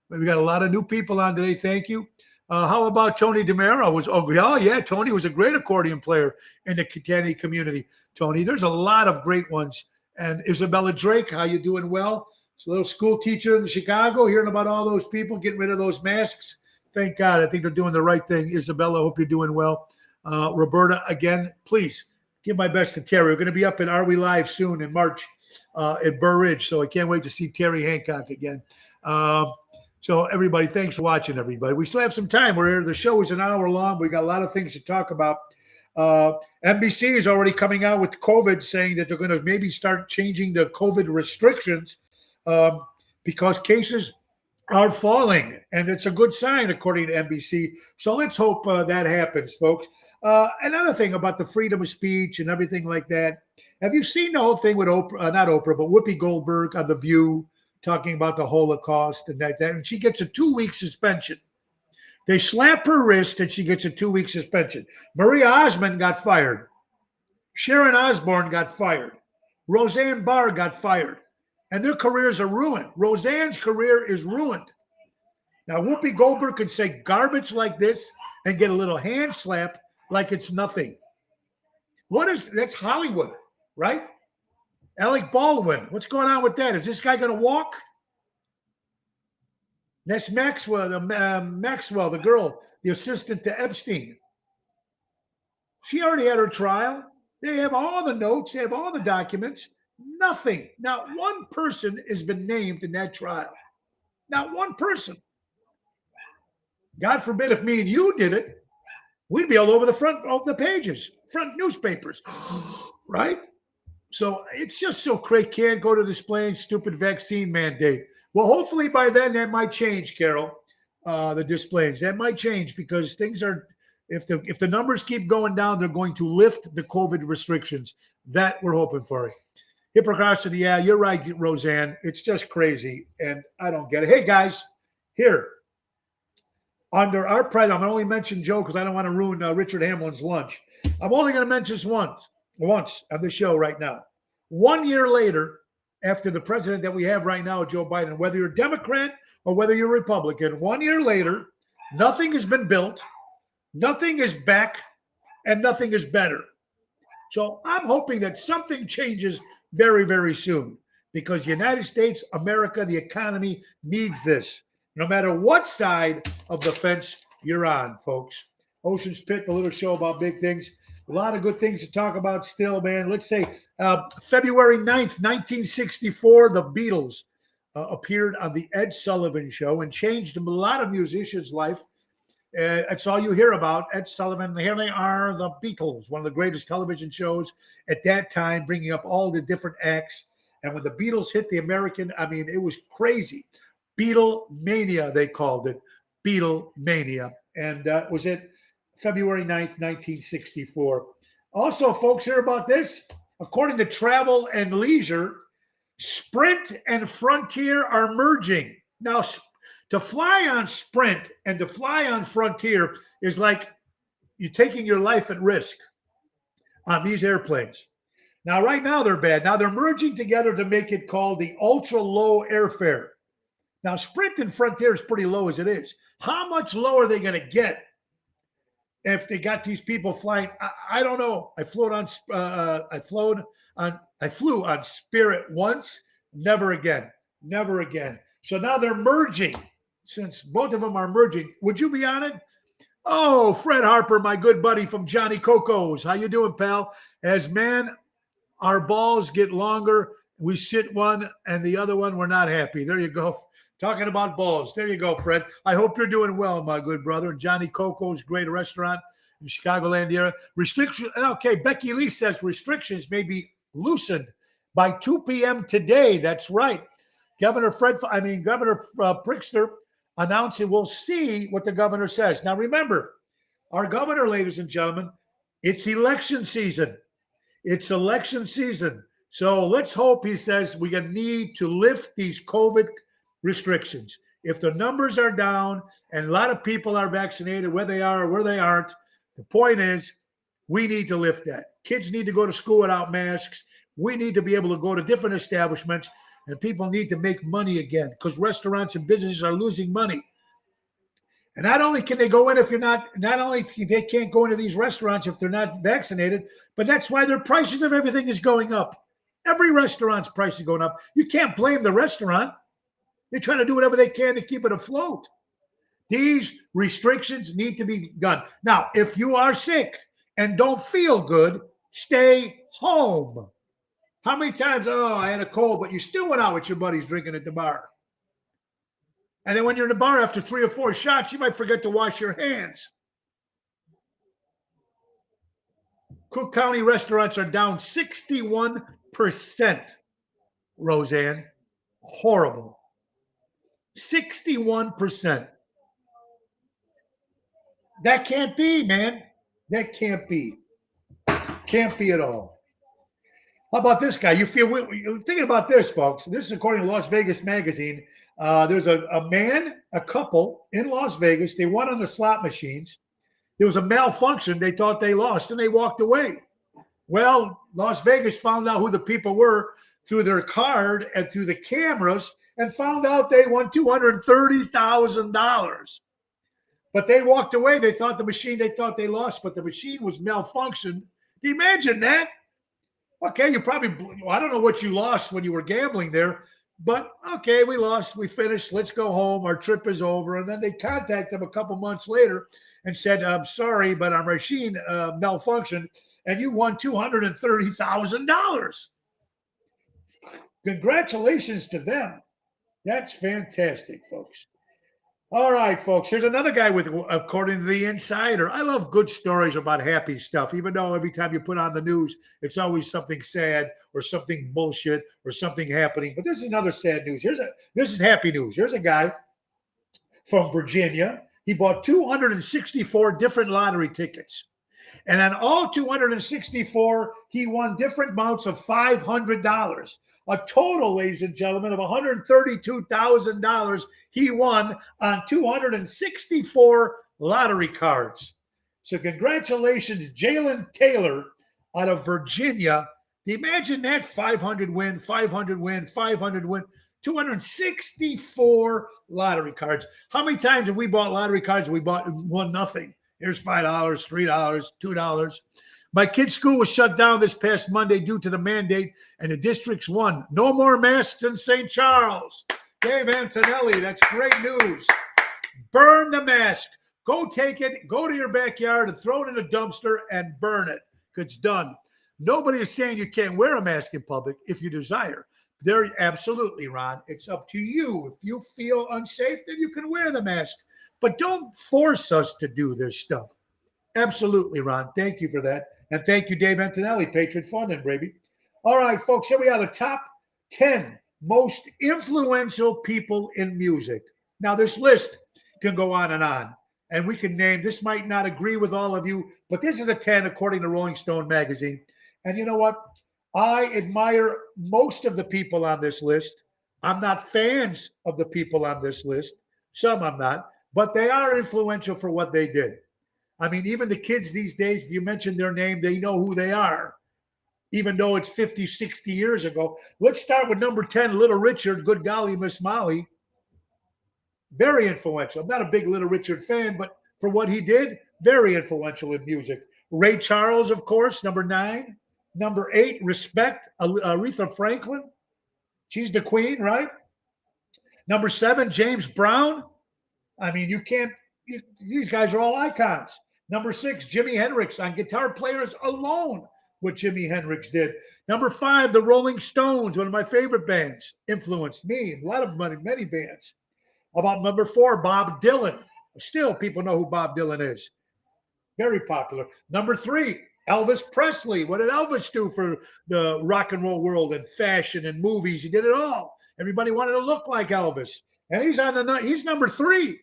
We got a lot of new people on today. Thank you. How about Tony DeMera? Yeah, Tony was a great accordion player in the Kitani community. Tony, there's a lot of great ones. And Isabella Drake, how you doing? Well, it's a little school teacher in Chicago, hearing about all those people getting rid of those masks. Thank God. I think they're doing the right thing. Isabella, hope you're doing well. Roberta, again, please give my best to Terry. We're going to be up in Are We Live soon in March at Burr Ridge. So I can't wait to see Terry Hancock again. So everybody, thanks for watching, everybody. We still have some time. The show is an hour long. We got a lot of things to talk about. NBC is already coming out with COVID, saying that they're going to maybe start changing the COVID restrictions because cases are falling. And it's a good sign, according to NBC. So let's hope that happens, folks. Another thing about the freedom of speech and everything like that. Have you seen the whole thing with Oprah, not Oprah, but Whoopi Goldberg on The View, talking about the Holocaust and that, and she gets a 2-week suspension. They slap her wrist and she gets a 2-week suspension. Maria Osmond got fired. Sharon Osbourne got fired. Roseanne Barr got fired. And their careers are ruined. Roseanne's career is ruined. Now, Whoopi Goldberg could say garbage like this and get a little hand slap like it's nothing. That's Hollywood, right? Alec Baldwin, what's going on with that? Is this guy going to walk? That's Maxwell, the girl, the assistant to Epstein. She already had her trial. They have all the notes. They have all the documents. Nothing. Not one person has been named in that trial. Not one person. God forbid if me and you did it, we'd be all over the front of the pages, front newspapers, right? So it's just so crazy. Can't go to this plain stupid vaccine mandate. Well, hopefully by then that might change, Carol. The displays that might change because things are. If the numbers keep going down, they're going to lift the COVID restrictions. That we're hoping for. Hypocrisy. Yeah, you're right, Roseanne. It's just crazy, and I don't get it. Hey guys, here under our president, I'm going to only mention Joe because I don't want to ruin Richard Hamlin's lunch. I'm only going to mention this once on the show right now. 1 year later, after the president that we have right now, Joe Biden, whether you're Democrat or whether you're Republican, 1 year later, nothing has been built, nothing is back, and nothing is better. So I'm hoping that something changes very, very soon because the United States, America, the economy needs this, no matter what side of the fence you're on, folks. Ocean's Pit, a little show about big things. A lot of good things to talk about still, man. Let's say February 9th, 1964, the Beatles appeared on the Ed Sullivan Show and changed a lot of musicians' life. That's all you hear about, Ed Sullivan. Here they are, the Beatles, one of the greatest television shows at that time, bringing up all the different acts. And when the Beatles hit the American, I mean, it was crazy. Beatlemania, they called it. Beatlemania. And was it February 9th, 1964. Also, folks, hear about this. According to Travel and Leisure, Sprint and Frontier are merging. Now, to fly on Sprint and to fly on Frontier is like you're taking your life at risk on these airplanes. Now, right now, they're bad. Now, they're merging together to make it called the ultra-low airfare. Now, Sprint and Frontier is pretty low as it is. How much lower are they going to get if they got these people flying? I don't know. I flew on Spirit once. Never again. Never again. So now they're merging. Since both of them are merging, would you be on it? Oh, Fred Harper, my good buddy from Johnny Coco's. How you doing, pal? As man, our balls get longer. We sit one and the other one, we're not happy. There you go. Talking about balls. There you go, Fred. I hope you're doing well, my good brother. Johnny Coco's, great restaurant in Chicagoland area. Restrictions. Okay, Becky Lee says restrictions may be loosened by 2 p.m. today. That's right. Governor Pritzker announced it. We'll see what the governor says. Now, remember, our governor, ladies and gentlemen, it's election season. It's election season. So let's hope he says we need to lift these COVID restrictions. If the numbers are down and a lot of people are vaccinated, where they are or where they aren't, the point is we need to lift that. Kids need to go to school without masks. We need to be able to go to different establishments, and people need to make money again because restaurants and businesses are losing money. And not only can they go in if you're not only they can't go into these restaurants if they're not vaccinated, but that's why their prices of everything is going up. Every restaurant's price is going up. You can't blame the restaurant. They're trying to do whatever they can to keep it afloat. These restrictions need to be done. Now, if you are sick and don't feel good, stay home. How many times, I had a cold, but you still went out with your buddies drinking at the bar. And then when you're in the bar after 3 or 4 shots, you might forget to wash your hands. Cook County restaurants are down 61%, Roseanne. Horrible. 61%. That can't be, man. That can't be. Can't be at all. How about this guy? You're thinking about this, folks. This is according to Las Vegas Magazine. There's a couple in Las Vegas. They won on the slot machines. There was a malfunction. They thought they lost, and they walked away. Well, Las Vegas found out who the people were through their card and through the cameras and found out they won $230,000. But they walked away. They thought they lost, but the machine was malfunctioned. Can you imagine that? Okay, I don't know what you lost when you were gambling there, but okay, we lost, we finished, let's go home, our trip is over. And then they contact them a couple months later and said, I'm sorry, but our machine malfunctioned and you won $230,000. Congratulations to them. That's fantastic, folks. All right, folks. Here's another guy according to the Insider. I love good stories about happy stuff, even though every time you put on the news, it's always something sad or something bullshit or something happening. But this is another sad news. This is happy news. Here's a guy from Virginia. He bought 264 different lottery tickets. And on all 264, he won different amounts of $500. A total, ladies and gentlemen, of $132,000 he won on 264 lottery cards. So congratulations, Jalen Taylor out of Virginia. Imagine that 500 win, 500 win, 500 win, 264 lottery cards. How many times have we bought lottery cards and we won nothing? Here's $5, $3, $2. My kid's school was shut down this past Monday due to the mandate, and the districts won. No more masks in St. Charles. Dave Antonelli, that's great news. Burn the mask. Go take it, go to your backyard and throw it in a dumpster and burn it. It's done. Nobody is saying you can't wear a mask in public if you desire. There, absolutely, Ron. It's up to you. If you feel unsafe, then you can wear the mask. But don't force us to do this stuff. Absolutely, Ron. Thank you for that. And thank you, Dave Antonelli, Patriot Funding, baby. All right, folks, here we are, the top 10 most influential people in music. Now, this list can go on, and we can name, this might not agree with all of you, but this is a 10 according to Rolling Stone magazine. And you know what? I admire most of the people on this list. I'm not fans of the people on this list. Some I'm not, but they are influential for what they did. I mean, even the kids these days, if you mention their name, they know who they are. even though it's 50, 60 years ago. Let's start with number 10, Little Richard, Good Golly, Miss Molly. Very influential. I'm not a big Little Richard fan, but for what he did, very influential in music. Ray Charles, of course, number 9. Number 8, Respect, Aretha Franklin. She's the queen, right? Number 7, James Brown. I mean, these guys are all icons. Number 6, Jimi Hendrix on guitar players alone, what Jimi Hendrix did. Number 5, the Rolling Stones, one of my favorite bands, influenced me, a lot of many bands. How about number 4, Bob Dylan? Still, people know who Bob Dylan is. Very popular. Number 3, Elvis Presley. What did Elvis do for the rock and roll world and fashion and movies? He did it all. Everybody wanted to look like Elvis. And he's number 3.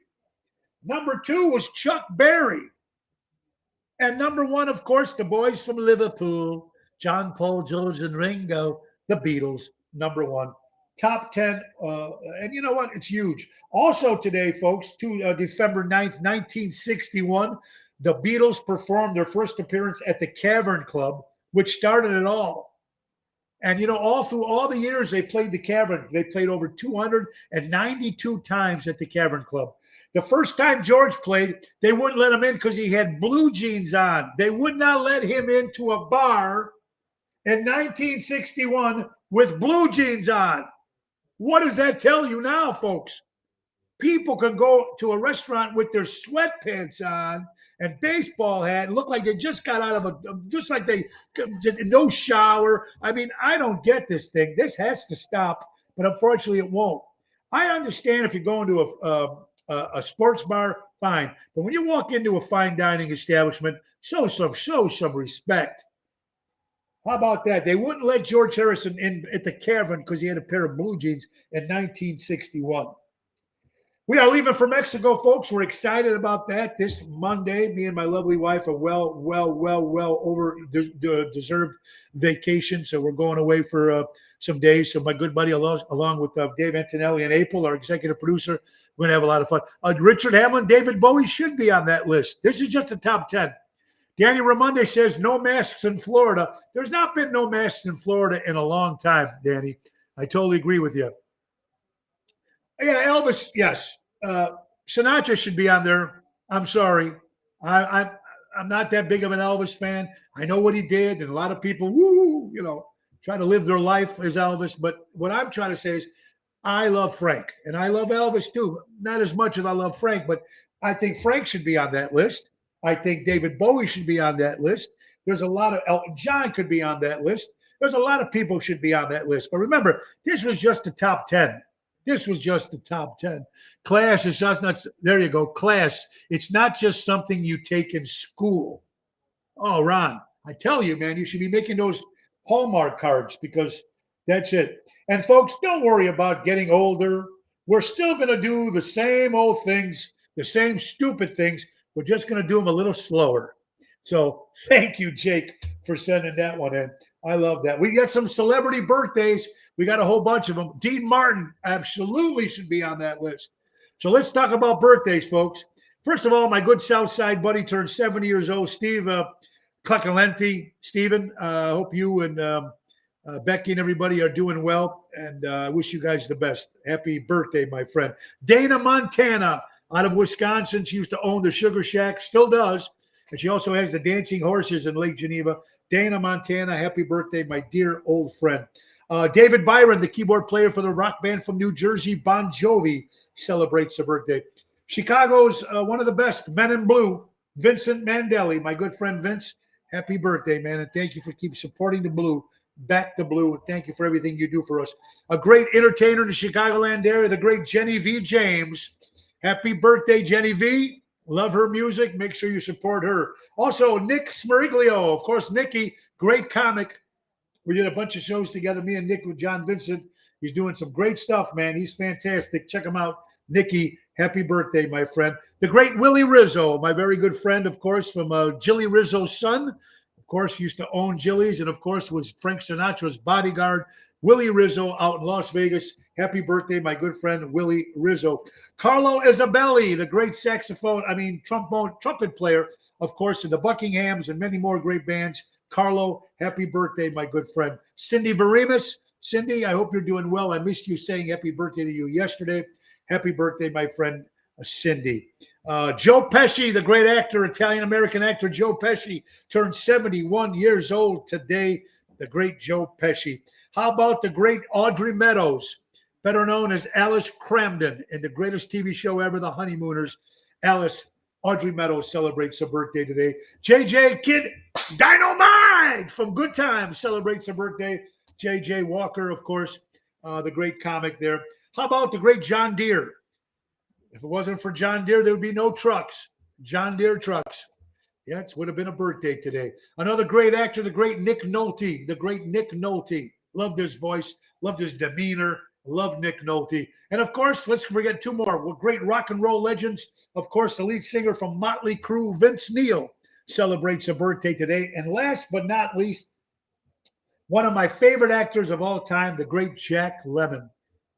Number 2 was Chuck Berry. And number 1, of course, the boys from Liverpool, John, Paul, George, and Ringo, the Beatles, number 1. Top 10, and you know what? It's huge. Also today, folks, December 9th, 1961, the Beatles performed their first appearance at the Cavern Club, which started it all. And, you know, all through all the years they played the Cavern, they played over 292 times at the Cavern Club. The first time George played, they wouldn't let him in because he had blue jeans on. They would not let him into a bar in 1961 with blue jeans on. What does that tell you now, folks? People can go to a restaurant with their sweatpants on and baseball hat and look like they just got out of just like they did no shower. I mean, I don't get this thing. This has to stop, but unfortunately it won't. I understand if you're going to a sports bar, fine. But when you walk into a fine dining establishment, show some respect. How about that? They wouldn't let George Harrison in at the Cavern because he had a pair of blue jeans in 1961. We are leaving for Mexico, folks. We're excited about that. This Monday, me and my lovely wife are well over deserved vacation. So we're going away for some days. So my good buddy, along with Dave Antonelli and April, our executive producer, we're going to have a lot of fun. Richard Hamlin, David Bowie should be on that list. This is just the top 10. Danny Ramonde says no masks in Florida. There's not been no masks in Florida in a long time, Danny. I totally agree with you. Yeah, Elvis, yes. Sinatra should be on there. I'm sorry. I'm not that big of an Elvis fan. I know what he did, and a lot of people, try to live their life as Elvis. But what I'm trying to say is I love Frank, and I love Elvis too. Not as much as I love Frank, but I think Frank should be on that list. I think David Bowie should be on that list. There's a lot of Elton John could be on that list. There's a lot of people should be on that list. But remember, this was just the top 10. This was just the top 10. Class is just not, there you go, class. It's not just something you take in school. Oh, Ron, I tell you, man, you should be making those Hallmark cards because that's it. And folks, don't worry about getting older. We're still going to do the same old things, the same stupid things. We're just going to do them a little slower. So thank you, Jake, for sending that one in. I love that. We got some celebrity birthdays. We got a whole bunch of them. Dean Martin absolutely should be on that list. So let's talk about birthdays, folks. First of all, my good South Side buddy turned 70 years old, Steve Clacalenti. Steven, I hope you and Becky and everybody are doing well, and I wish you guys the best. Happy birthday, my friend. Dana Montana out of Wisconsin. She used to own the Sugar Shack, still does. And she also has the Dancing Horses in Lake Geneva. Dana Montana, happy birthday, my dear old friend. David Byron, the keyboard player for the rock band from New Jersey, Bon Jovi, celebrates a birthday. Chicago's one of the best, Men in Blue, Vincent Mandelli, my good friend Vince. Happy birthday, man, and thank you for keep supporting the Blue. Back the Blue, and thank you for everything you do for us. A great entertainer in the Chicagoland area, the great Jenny V. James. Happy birthday, Jenny V. Love her music. Make sure you support her. Also, Nick Smeriglio. Of course, Nicky, great comic. We did a bunch of shows together, me and Nick with John Vincent. He's doing some great stuff, man. He's fantastic. Check him out. Nicky, happy birthday, my friend. The great Willie Rizzo, my very good friend, of course, from Jilly Rizzo's son. Of course, used to own Jilly's and, of course, was Frank Sinatra's bodyguard. Willie Rizzo out in Las Vegas. Happy birthday, my good friend, Willie Rizzo. Carlo Isabelli, the great trumpet player, of course, in the Buckinghams and many more great bands. Carlo, happy birthday, my good friend. Cindy Varimus. Cindy, I hope you're doing well. I missed you saying happy birthday to you yesterday. Happy birthday, my friend Cindy. Joe Pesci, the great actor, Italian-American actor Joe Pesci, turned 71 years old today. The great Joe Pesci. How about the great Audrey Meadows, better known as Alice Cramden in the greatest TV show ever, The Honeymooners. Audrey Meadows celebrates her birthday today. JJ Kid Dynamite from Good Times celebrates her birthday. JJ Walker, of course, the great comic there. How about the great John Deere? If it wasn't for John Deere, there would be no trucks. John Deere trucks. Yeah, it would have been a birthday today. Another great actor, the great Nick Nolte. The great Nick Nolte. Loved his voice, loved his demeanor, loved Nick Nolte. And of course, let's forget two more. We're great rock and roll legends. Of course, the lead singer from Motley Crue, Vince Neil, celebrates a birthday today. And last but not least, one of my favorite actors of all time, the great Jack Lemmon.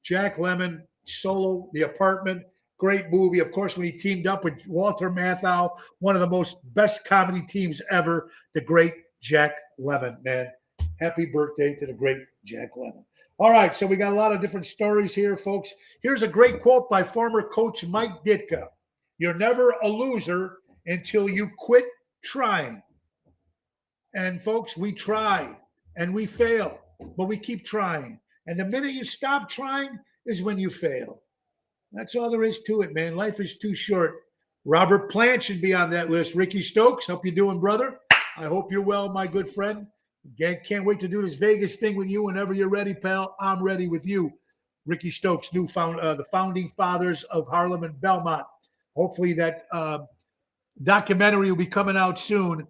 Jack Lemmon, Solo, The Apartment, great movie. Of course, when he teamed up with Walter Matthau, one of the most best comedy teams ever, the great Jack Lemmon, man. Happy birthday to the great Jack Lemmon. All right, so we got a lot of different stories here, folks. Here's a great quote by former coach Mike Ditka. You're never a loser until you quit trying. And folks, we try and we fail, but we keep trying. And the minute you stop trying is when you fail. That's all there is to it, man. Life is too short. Robert Plant should be on that list. Ricky Stokes, hope you're doing, brother. I hope you're well, my good friend. Can't wait to do this Vegas thing with you whenever you're ready, pal. I'm ready with you. Ricky Stokes, the founding fathers of Harlem and Belmont. Hopefully that documentary will be coming out soon.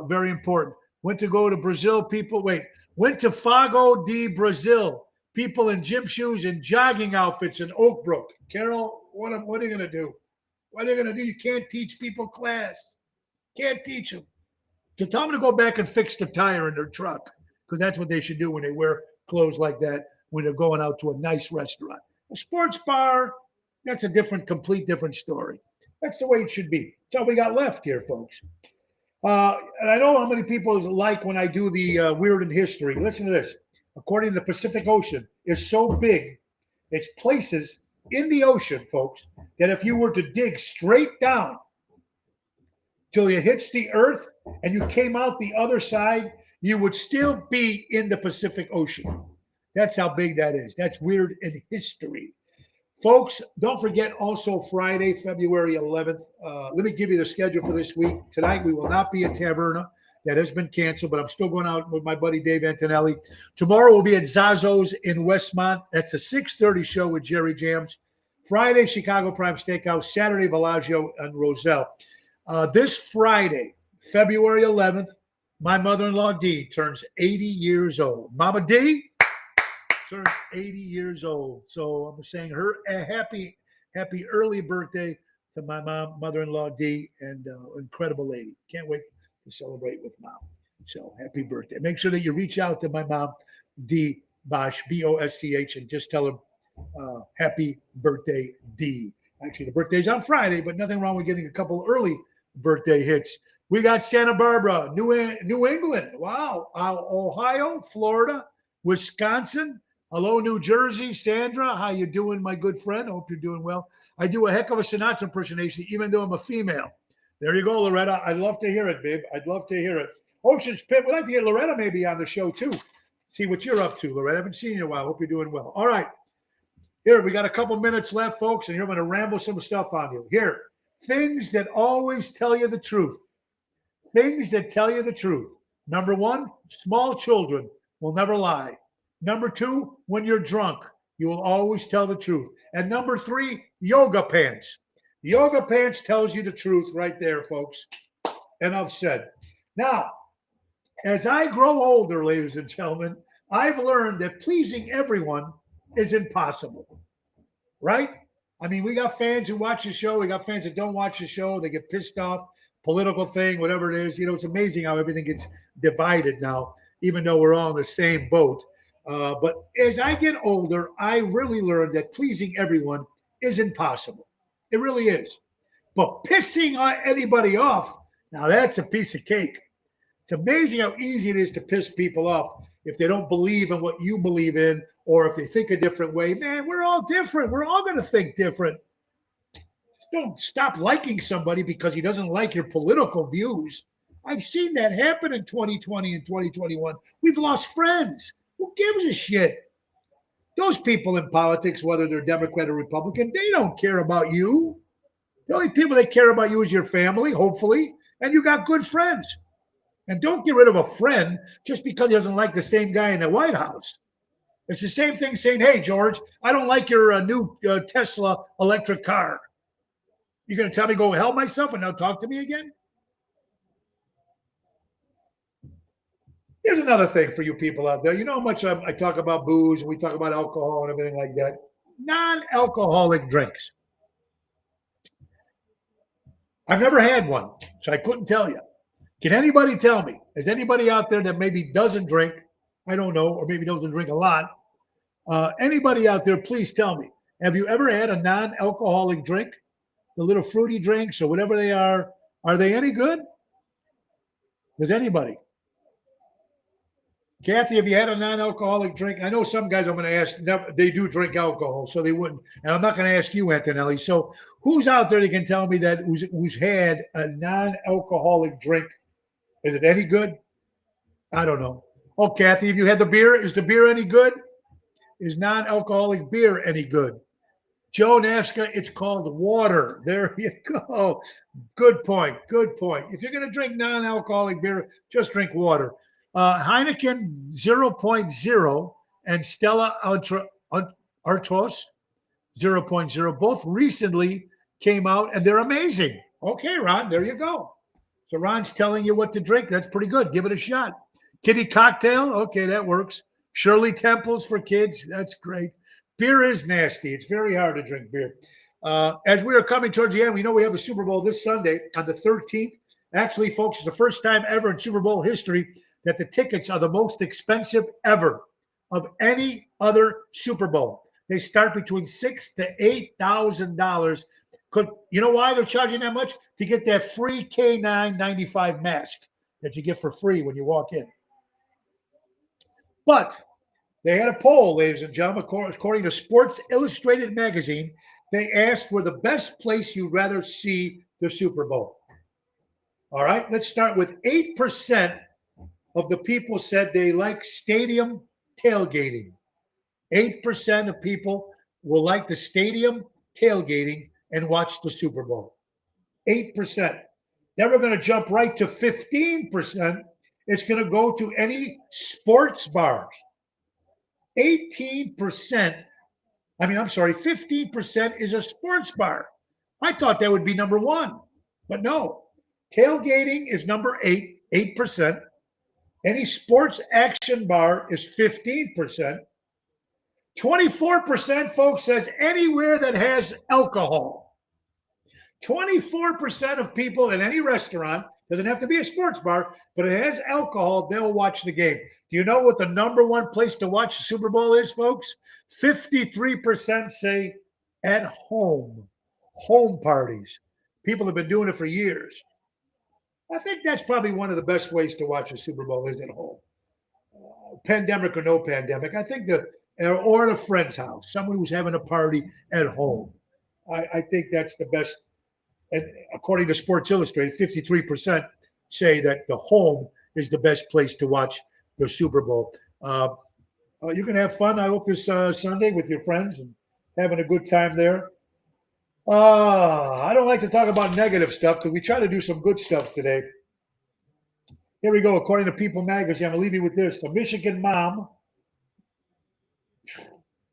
Very important. Went to go to Brazil, people. Went to Fogo de Brazil. People in gym shoes and jogging outfits in Oak Brook. Carol, what are you going to do? What are you going to do? You can't teach people class. Can't teach them. So tell them to go back and fix the tire in their truck, because that's what they should do when they wear clothes like that when they're going out to a nice restaurant. A sports bar, that's a complete different story. That's the way it should be. That's all we got left here, folks. And I know how many people like when I do the Weird in History. Listen to this. According to the Pacific Ocean, is so big, it's places in the ocean, folks, that if you were to dig straight down till it hits the earth and you came out the other side, you would still be in the Pacific Ocean. That's how big that is. That's Weird in History. Folks, don't forget also Friday, February 11th. Let me give you the schedule for this week. Tonight, we will not be at Taverna. That has been canceled, but I'm still going out with my buddy Dave Antonelli. Tomorrow we'll be at Zazzo's in Westmont. That's a 6:30 show with Jerry Jams. Friday, Chicago Prime Steakhouse. Saturday, Bellagio and Roselle. This Friday, February 11th, my mother-in-law Dee turns 80 years old. Mama Dee turns 80 years old. So I'm saying her a happy early birthday to my mother-in-law Dee, and incredible lady. Can't wait to celebrate with Mom. So happy birthday. Make sure that you reach out to my mom, Dee Bosch, B-O-S-C-H, and just tell her happy birthday, Dee. Actually, the birthday's on Friday, but nothing wrong with getting a couple early birthday hits. We got Santa Barbara, New England. Wow. Ohio, Florida, Wisconsin. Hello, New Jersey. Sandra, how you doing, my good friend? I hope you're doing well. I do a heck of a Sinatra impersonation, even though I'm a female. There you go, Loretta. I'd love to hear it, babe. I'd love to hear it. Ocean's Pit. We'd like to get Loretta maybe on the show, too. See what you're up to, Loretta. I haven't seen you in a while. Hope you're doing well. All right. Here, we got a couple minutes left, folks, and here I'm going to ramble some stuff on you. Here, things that always tell you the truth. Things that tell you the truth. Number one, small children will never lie. Number two, when you're drunk, you will always tell the truth. And number three, yoga pants. Yoga pants tells you the truth right there, folks. Enough said. Now, as I grow older, ladies and gentlemen, I've learned that pleasing everyone is impossible, right? I mean, we got fans who watch the show. We got fans that don't watch the show. They get pissed off, political thing, whatever it is. You know, it's amazing how everything gets divided now, even though we're all in the same boat. But as I get older, I really learned that pleasing everyone is impossible. It really is. But pissing anybody off, now that's a piece of cake. It's amazing how easy it is to piss people off if they don't believe in what you believe in, or if they think a different way. Man, we're all different. We're all going to think different. Don't stop liking somebody because he doesn't like your political views. I've seen that happen in 2020 and 2021. We've lost friends. Who gives a shit? Those people in politics, whether they're Democrat or Republican, they don't care about you. The only people that care about you is your family, hopefully, and you got good friends. And don't get rid of a friend just because he doesn't like the same guy in the White House. It's the same thing saying, hey, George, I don't like your new Tesla electric car. You're going to tell me go help myself and now talk to me again? Here's another thing for you people out there. You know how much I talk about booze and we talk about alcohol and everything like that? Non-alcoholic drinks. I've never had one, so I couldn't tell you. Can anybody tell me? Is anybody out there that maybe doesn't drink? I don't know, or maybe doesn't drink a lot. Anybody out there, please tell me. Have you ever had a non-alcoholic drink? The little fruity drinks or whatever they are they any good? Does anybody? Kathy, have you had a non-alcoholic drink? I know some guys I'm going to ask, they do drink alcohol, so they wouldn't. And I'm not going to ask you, Antonelli. So who's out there that can tell me that who's had a non-alcoholic drink? Is it any good? I don't know. Oh, Kathy, have you had the beer? Is the beer any good? Is non-alcoholic beer any good? Joe Nafska, it's called water. There you go. Good point. Good point. If you're going to drink non-alcoholic beer, just drink water. Heineken 0.0 and Stella Artois 0.0 both recently came out, and they're amazing. Okay, Ron, there you go. So Ron's telling you what to drink. That's pretty good. Give it a shot. Kitty cocktail. Okay, that works. Shirley Temples for kids. That's great. Beer is nasty. It's very hard to drink beer. As we are coming towards the end, we know we have the Super Bowl this Sunday on the 13th. Actually, folks, it's the first time ever in Super Bowl history that the tickets are the most expensive ever of any other Super Bowl. They start between $6,000 to $8,000. You know why they're charging that much? To get that free K995 mask that you get for free when you walk in. But they had a poll, ladies and gentlemen, according to Sports Illustrated magazine. They asked for the best place you'd rather see the Super Bowl. All right, let's start with 8% of the people said they like stadium tailgating. 8% of people will like the stadium tailgating and watch the Super Bowl. 8%. Then we're going to jump right to 15%. It's going to go to any sports bars. 15% is a sports bar. I thought that would be number one, but no. Tailgating is number 8%. Any sports action bar is 15%. 24%, folks, says anywhere that has alcohol. 24% of people in any restaurant, doesn't have to be a sports bar, but it has alcohol, they'll watch the game. Do you know what the number one place to watch the Super Bowl is, folks? 53% say at home. Home parties. People have been doing it for years. I think that's probably one of the best ways to watch a Super Bowl is at home. Pandemic or no pandemic. I think or at a friend's house, someone who's having a party at home. I think that's the best. And according to Sports Illustrated, 53% say that the home is the best place to watch the Super Bowl. You can have fun, I hope, this Sunday with your friends and having a good time there. I don't like to talk about negative stuff because we try to do some good stuff today. Here we go. According to People Magazine, I'm going to leave you with this. A Michigan mom,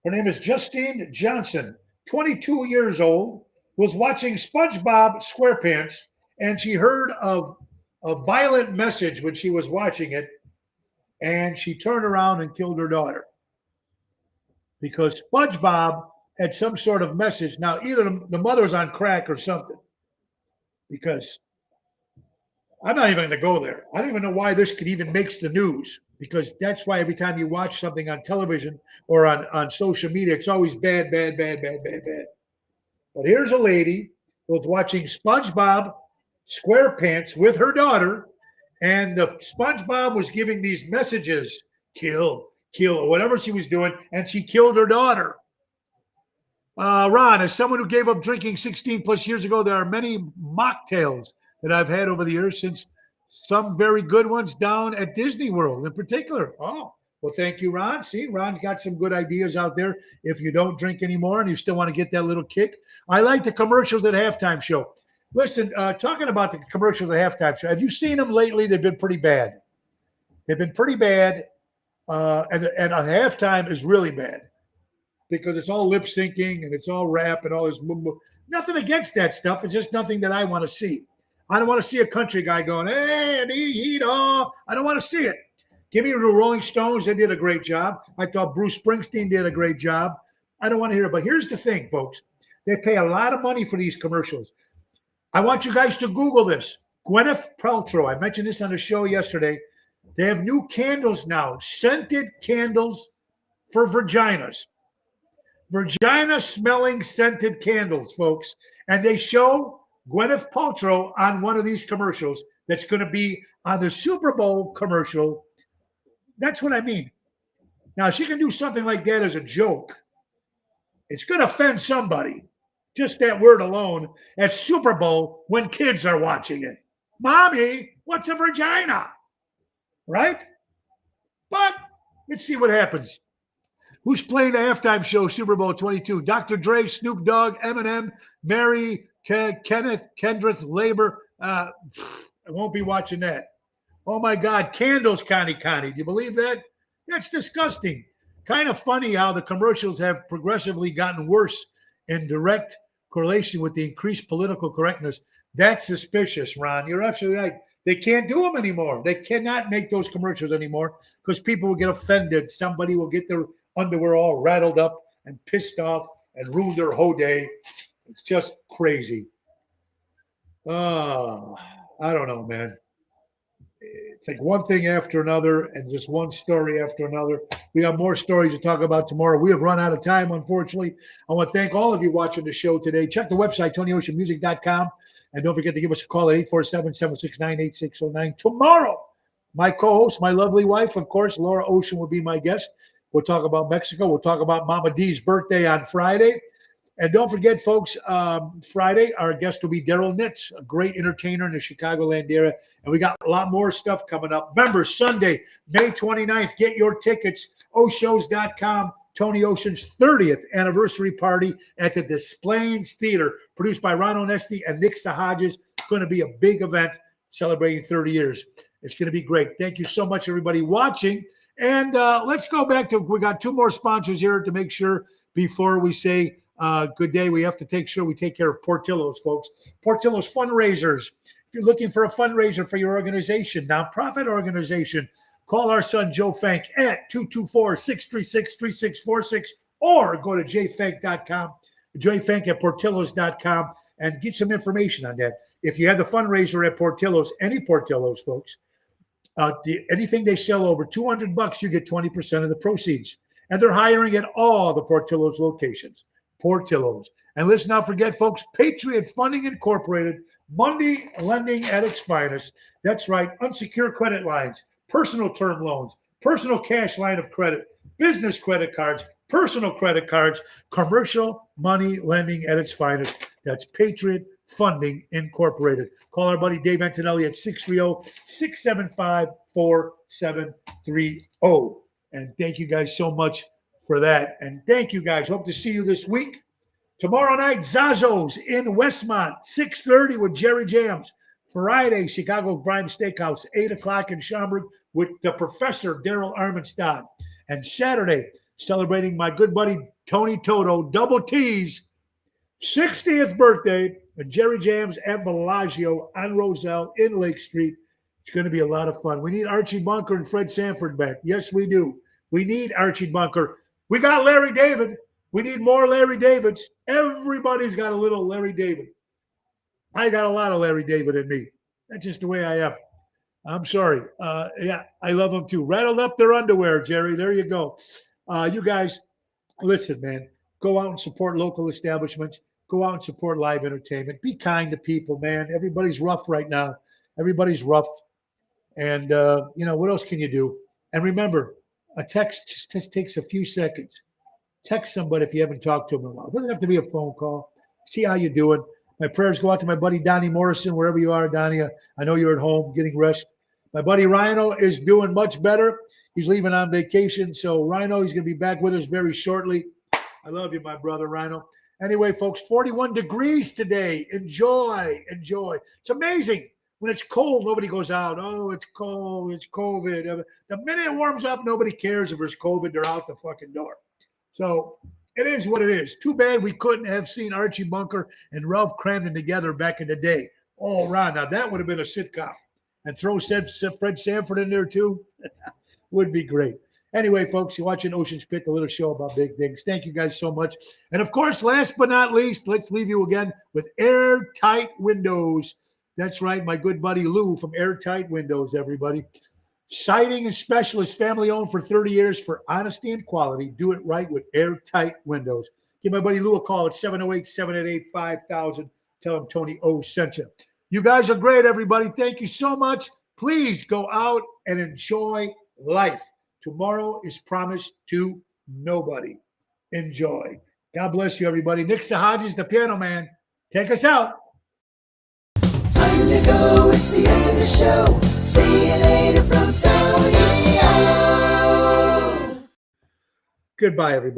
her name is Justine Johnson, 22 years old, was watching SpongeBob SquarePants, and she heard of a violent message when she was watching it, and she turned around and killed her daughter because SpongeBob had some sort of message. Now, either the mother's on crack or something, because I'm not even going to go there. I don't even know why this could even makes the news, because that's why every time you watch something on television or on social media, it's always bad. But here's a lady who was watching SpongeBob SquarePants with her daughter, And the SpongeBob was giving these messages, kill, or whatever she was doing, and she killed her daughter. Ron, as someone who gave up drinking 16 plus years ago, there are many mocktails that I've had over the years, since some very good ones down at Disney World in particular. Oh, well, thank you, Ron. See, Ron's got some good ideas out there if you don't drink anymore and you still want to get that little kick. I like the commercials at halftime show. Listen, talking about the commercials at halftime show, have you seen them lately? They've been pretty bad. They've been pretty bad, and a halftime is really bad because it's all lip syncing and it's all rap and all this. Nothing against that stuff. It's just nothing that I want to see. I don't want to see a country guy going, hey, I don't want to see it. Give me the Rolling Stones. They did a great job. I thought Bruce Springsteen did a great job. I don't want to hear it. But here's the thing, folks. They pay a lot of money for these commercials. I want you guys to Google this. Gwyneth Paltrow. I mentioned this on the show yesterday. They have new candles now, scented candles for vaginas. Vagina-smelling scented candles, folks. And they show Gwyneth Paltrow on one of these commercials that's going to be on the Super Bowl commercial. That's what I mean. Now, she can do something like that as a joke. It's going to offend somebody. Just that word alone at Super Bowl when kids are watching it. Mommy, what's a vagina? Right? But let's see what happens. Who's playing the halftime show, Super Bowl 22? Dr. Dre, Snoop Dogg, Eminem, Mary, Kendrick, Labor. I won't be watching that. Oh, my God. Candles, Connie. Do you believe that? That's disgusting. Kind of funny how the commercials have progressively gotten worse in direct correlation with the increased political correctness. That's suspicious, Ron. You're absolutely right. They can't do them anymore. They cannot make those commercials anymore because people will get offended. Somebody will get their underwear all rattled up and pissed off and ruin their whole day. It's just crazy. I don't know, man. It's like one thing after another and just one story after another. We have more stories to talk about tomorrow. We have run out of time, unfortunately. I want to thank all of you watching the show today. Check the website, TonyOceanMusic.com. And don't forget to give us a call at 847-769-8609. Tomorrow, my co-host, my lovely wife, of course, Laura Ocean will be my guest. We'll talk about Mexico. We'll talk about Mama D's birthday on Friday. And don't forget, folks, Friday, our guest will be Daryl Nitz, a great entertainer in the Chicagoland area. And we got a lot more stuff coming up. Remember, Sunday, May 29th, get your tickets, oshows.com, Tony Ocean's 30th anniversary party at the Displays Theater, produced by Ron Onesti and Nick Sahajas. It's going to be a big event celebrating 30 years. It's going to be great. Thank you so much, everybody watching. And let's go back to, we got two more sponsors here to make sure before we say good day. We have to take sure we take care of Portillo's, folks. Portillo's Fundraisers. If you're looking for a fundraiser for your organization, nonprofit organization, call our son Joe Fank at 224-636-3646 or go to jfank.com, jfank at portillos.com, and get some information on that. If you have the fundraiser at Portillo's, any Portillo's, folks, anything they sell over $200, you get 20% of the proceeds. And they're hiring at all the Portillo's locations. Portillo's. And let's not forget, folks, Patriot Funding Incorporated, money lending at its finest. That's right, unsecured credit lines, personal term loans, personal cash line of credit, business credit cards, personal credit cards, commercial money lending at its finest. That's Patriot Funding Incorporated. Call our buddy Dave Antonelli at 630-675-4730. And thank you guys so much for that. And thank you guys. Hope to see you this week. Tomorrow night, Zazzo's in Westmont, 6:30 with Jerry Jams. Friday, Chicago Grime Steakhouse, 8 o'clock in Schaumburg with the Professor Daryl Armenstadt. And Saturday, celebrating my good buddy Tony Toto, Double T's 60th birthday, and Jerry Jams at Bellagio on Roselle in Lake Street. It's going to be a lot of fun. We need Archie Bunker and Fred Sanford back. Yes, we do. We need Archie Bunker. We got Larry David. We need more Larry Davids. Everybody's got a little Larry David. I got a lot of Larry David in me. That's just the way I am. I'm sorry. Yeah, I love them too. Rattled up their underwear, Jerry. There you go. You guys, listen, man. Go out and support local establishments. Go out and support live entertainment. Be kind to people, man. Everybody's rough right now. Everybody's rough. And, what else can you do? And remember, a text just takes a few seconds. Text somebody if you haven't talked to them in a while. It doesn't have to be a phone call. See how you're doing. My prayers go out to my buddy Donnie Morrison, wherever you are, Donnie. I know you're at home getting rest. My buddy Rhino is doing much better. He's leaving on vacation. So, Rhino, he's going to be back with us very shortly. I love you, my brother, Rhino. Anyway, folks, 41 degrees today. Enjoy. It's amazing. When it's cold, nobody goes out. Oh, it's cold. It's COVID. The minute it warms up, nobody cares if there's COVID. They're out the fucking door. So it is what it is. Too bad we couldn't have seen Archie Bunker and Ralph Cramden together back in the day. All around. Now, that would have been a sitcom. And throw Fred Sanford in there, too. Would be great. Anyway, folks, you're watching Ocean's Pit, the little show about big things. Thank you guys so much. And, of course, last but not least, let's leave you again with Airtight Windows. That's right, my good buddy Lou from Airtight Windows, everybody. Siding and specialist, family-owned for 30 years for honesty and quality. Do it right with Airtight Windows. Give my buddy Lou a call at 708-788-5000. Tell him Tony O sent you. You guys are great, everybody. Thank you so much. Please go out and enjoy life. Tomorrow is promised to nobody. Enjoy. God bless you, everybody. Nick Sahaji's the piano man. Take us out. Time to go, it's the end of the show. See you later from Tony O. Goodbye, everybody.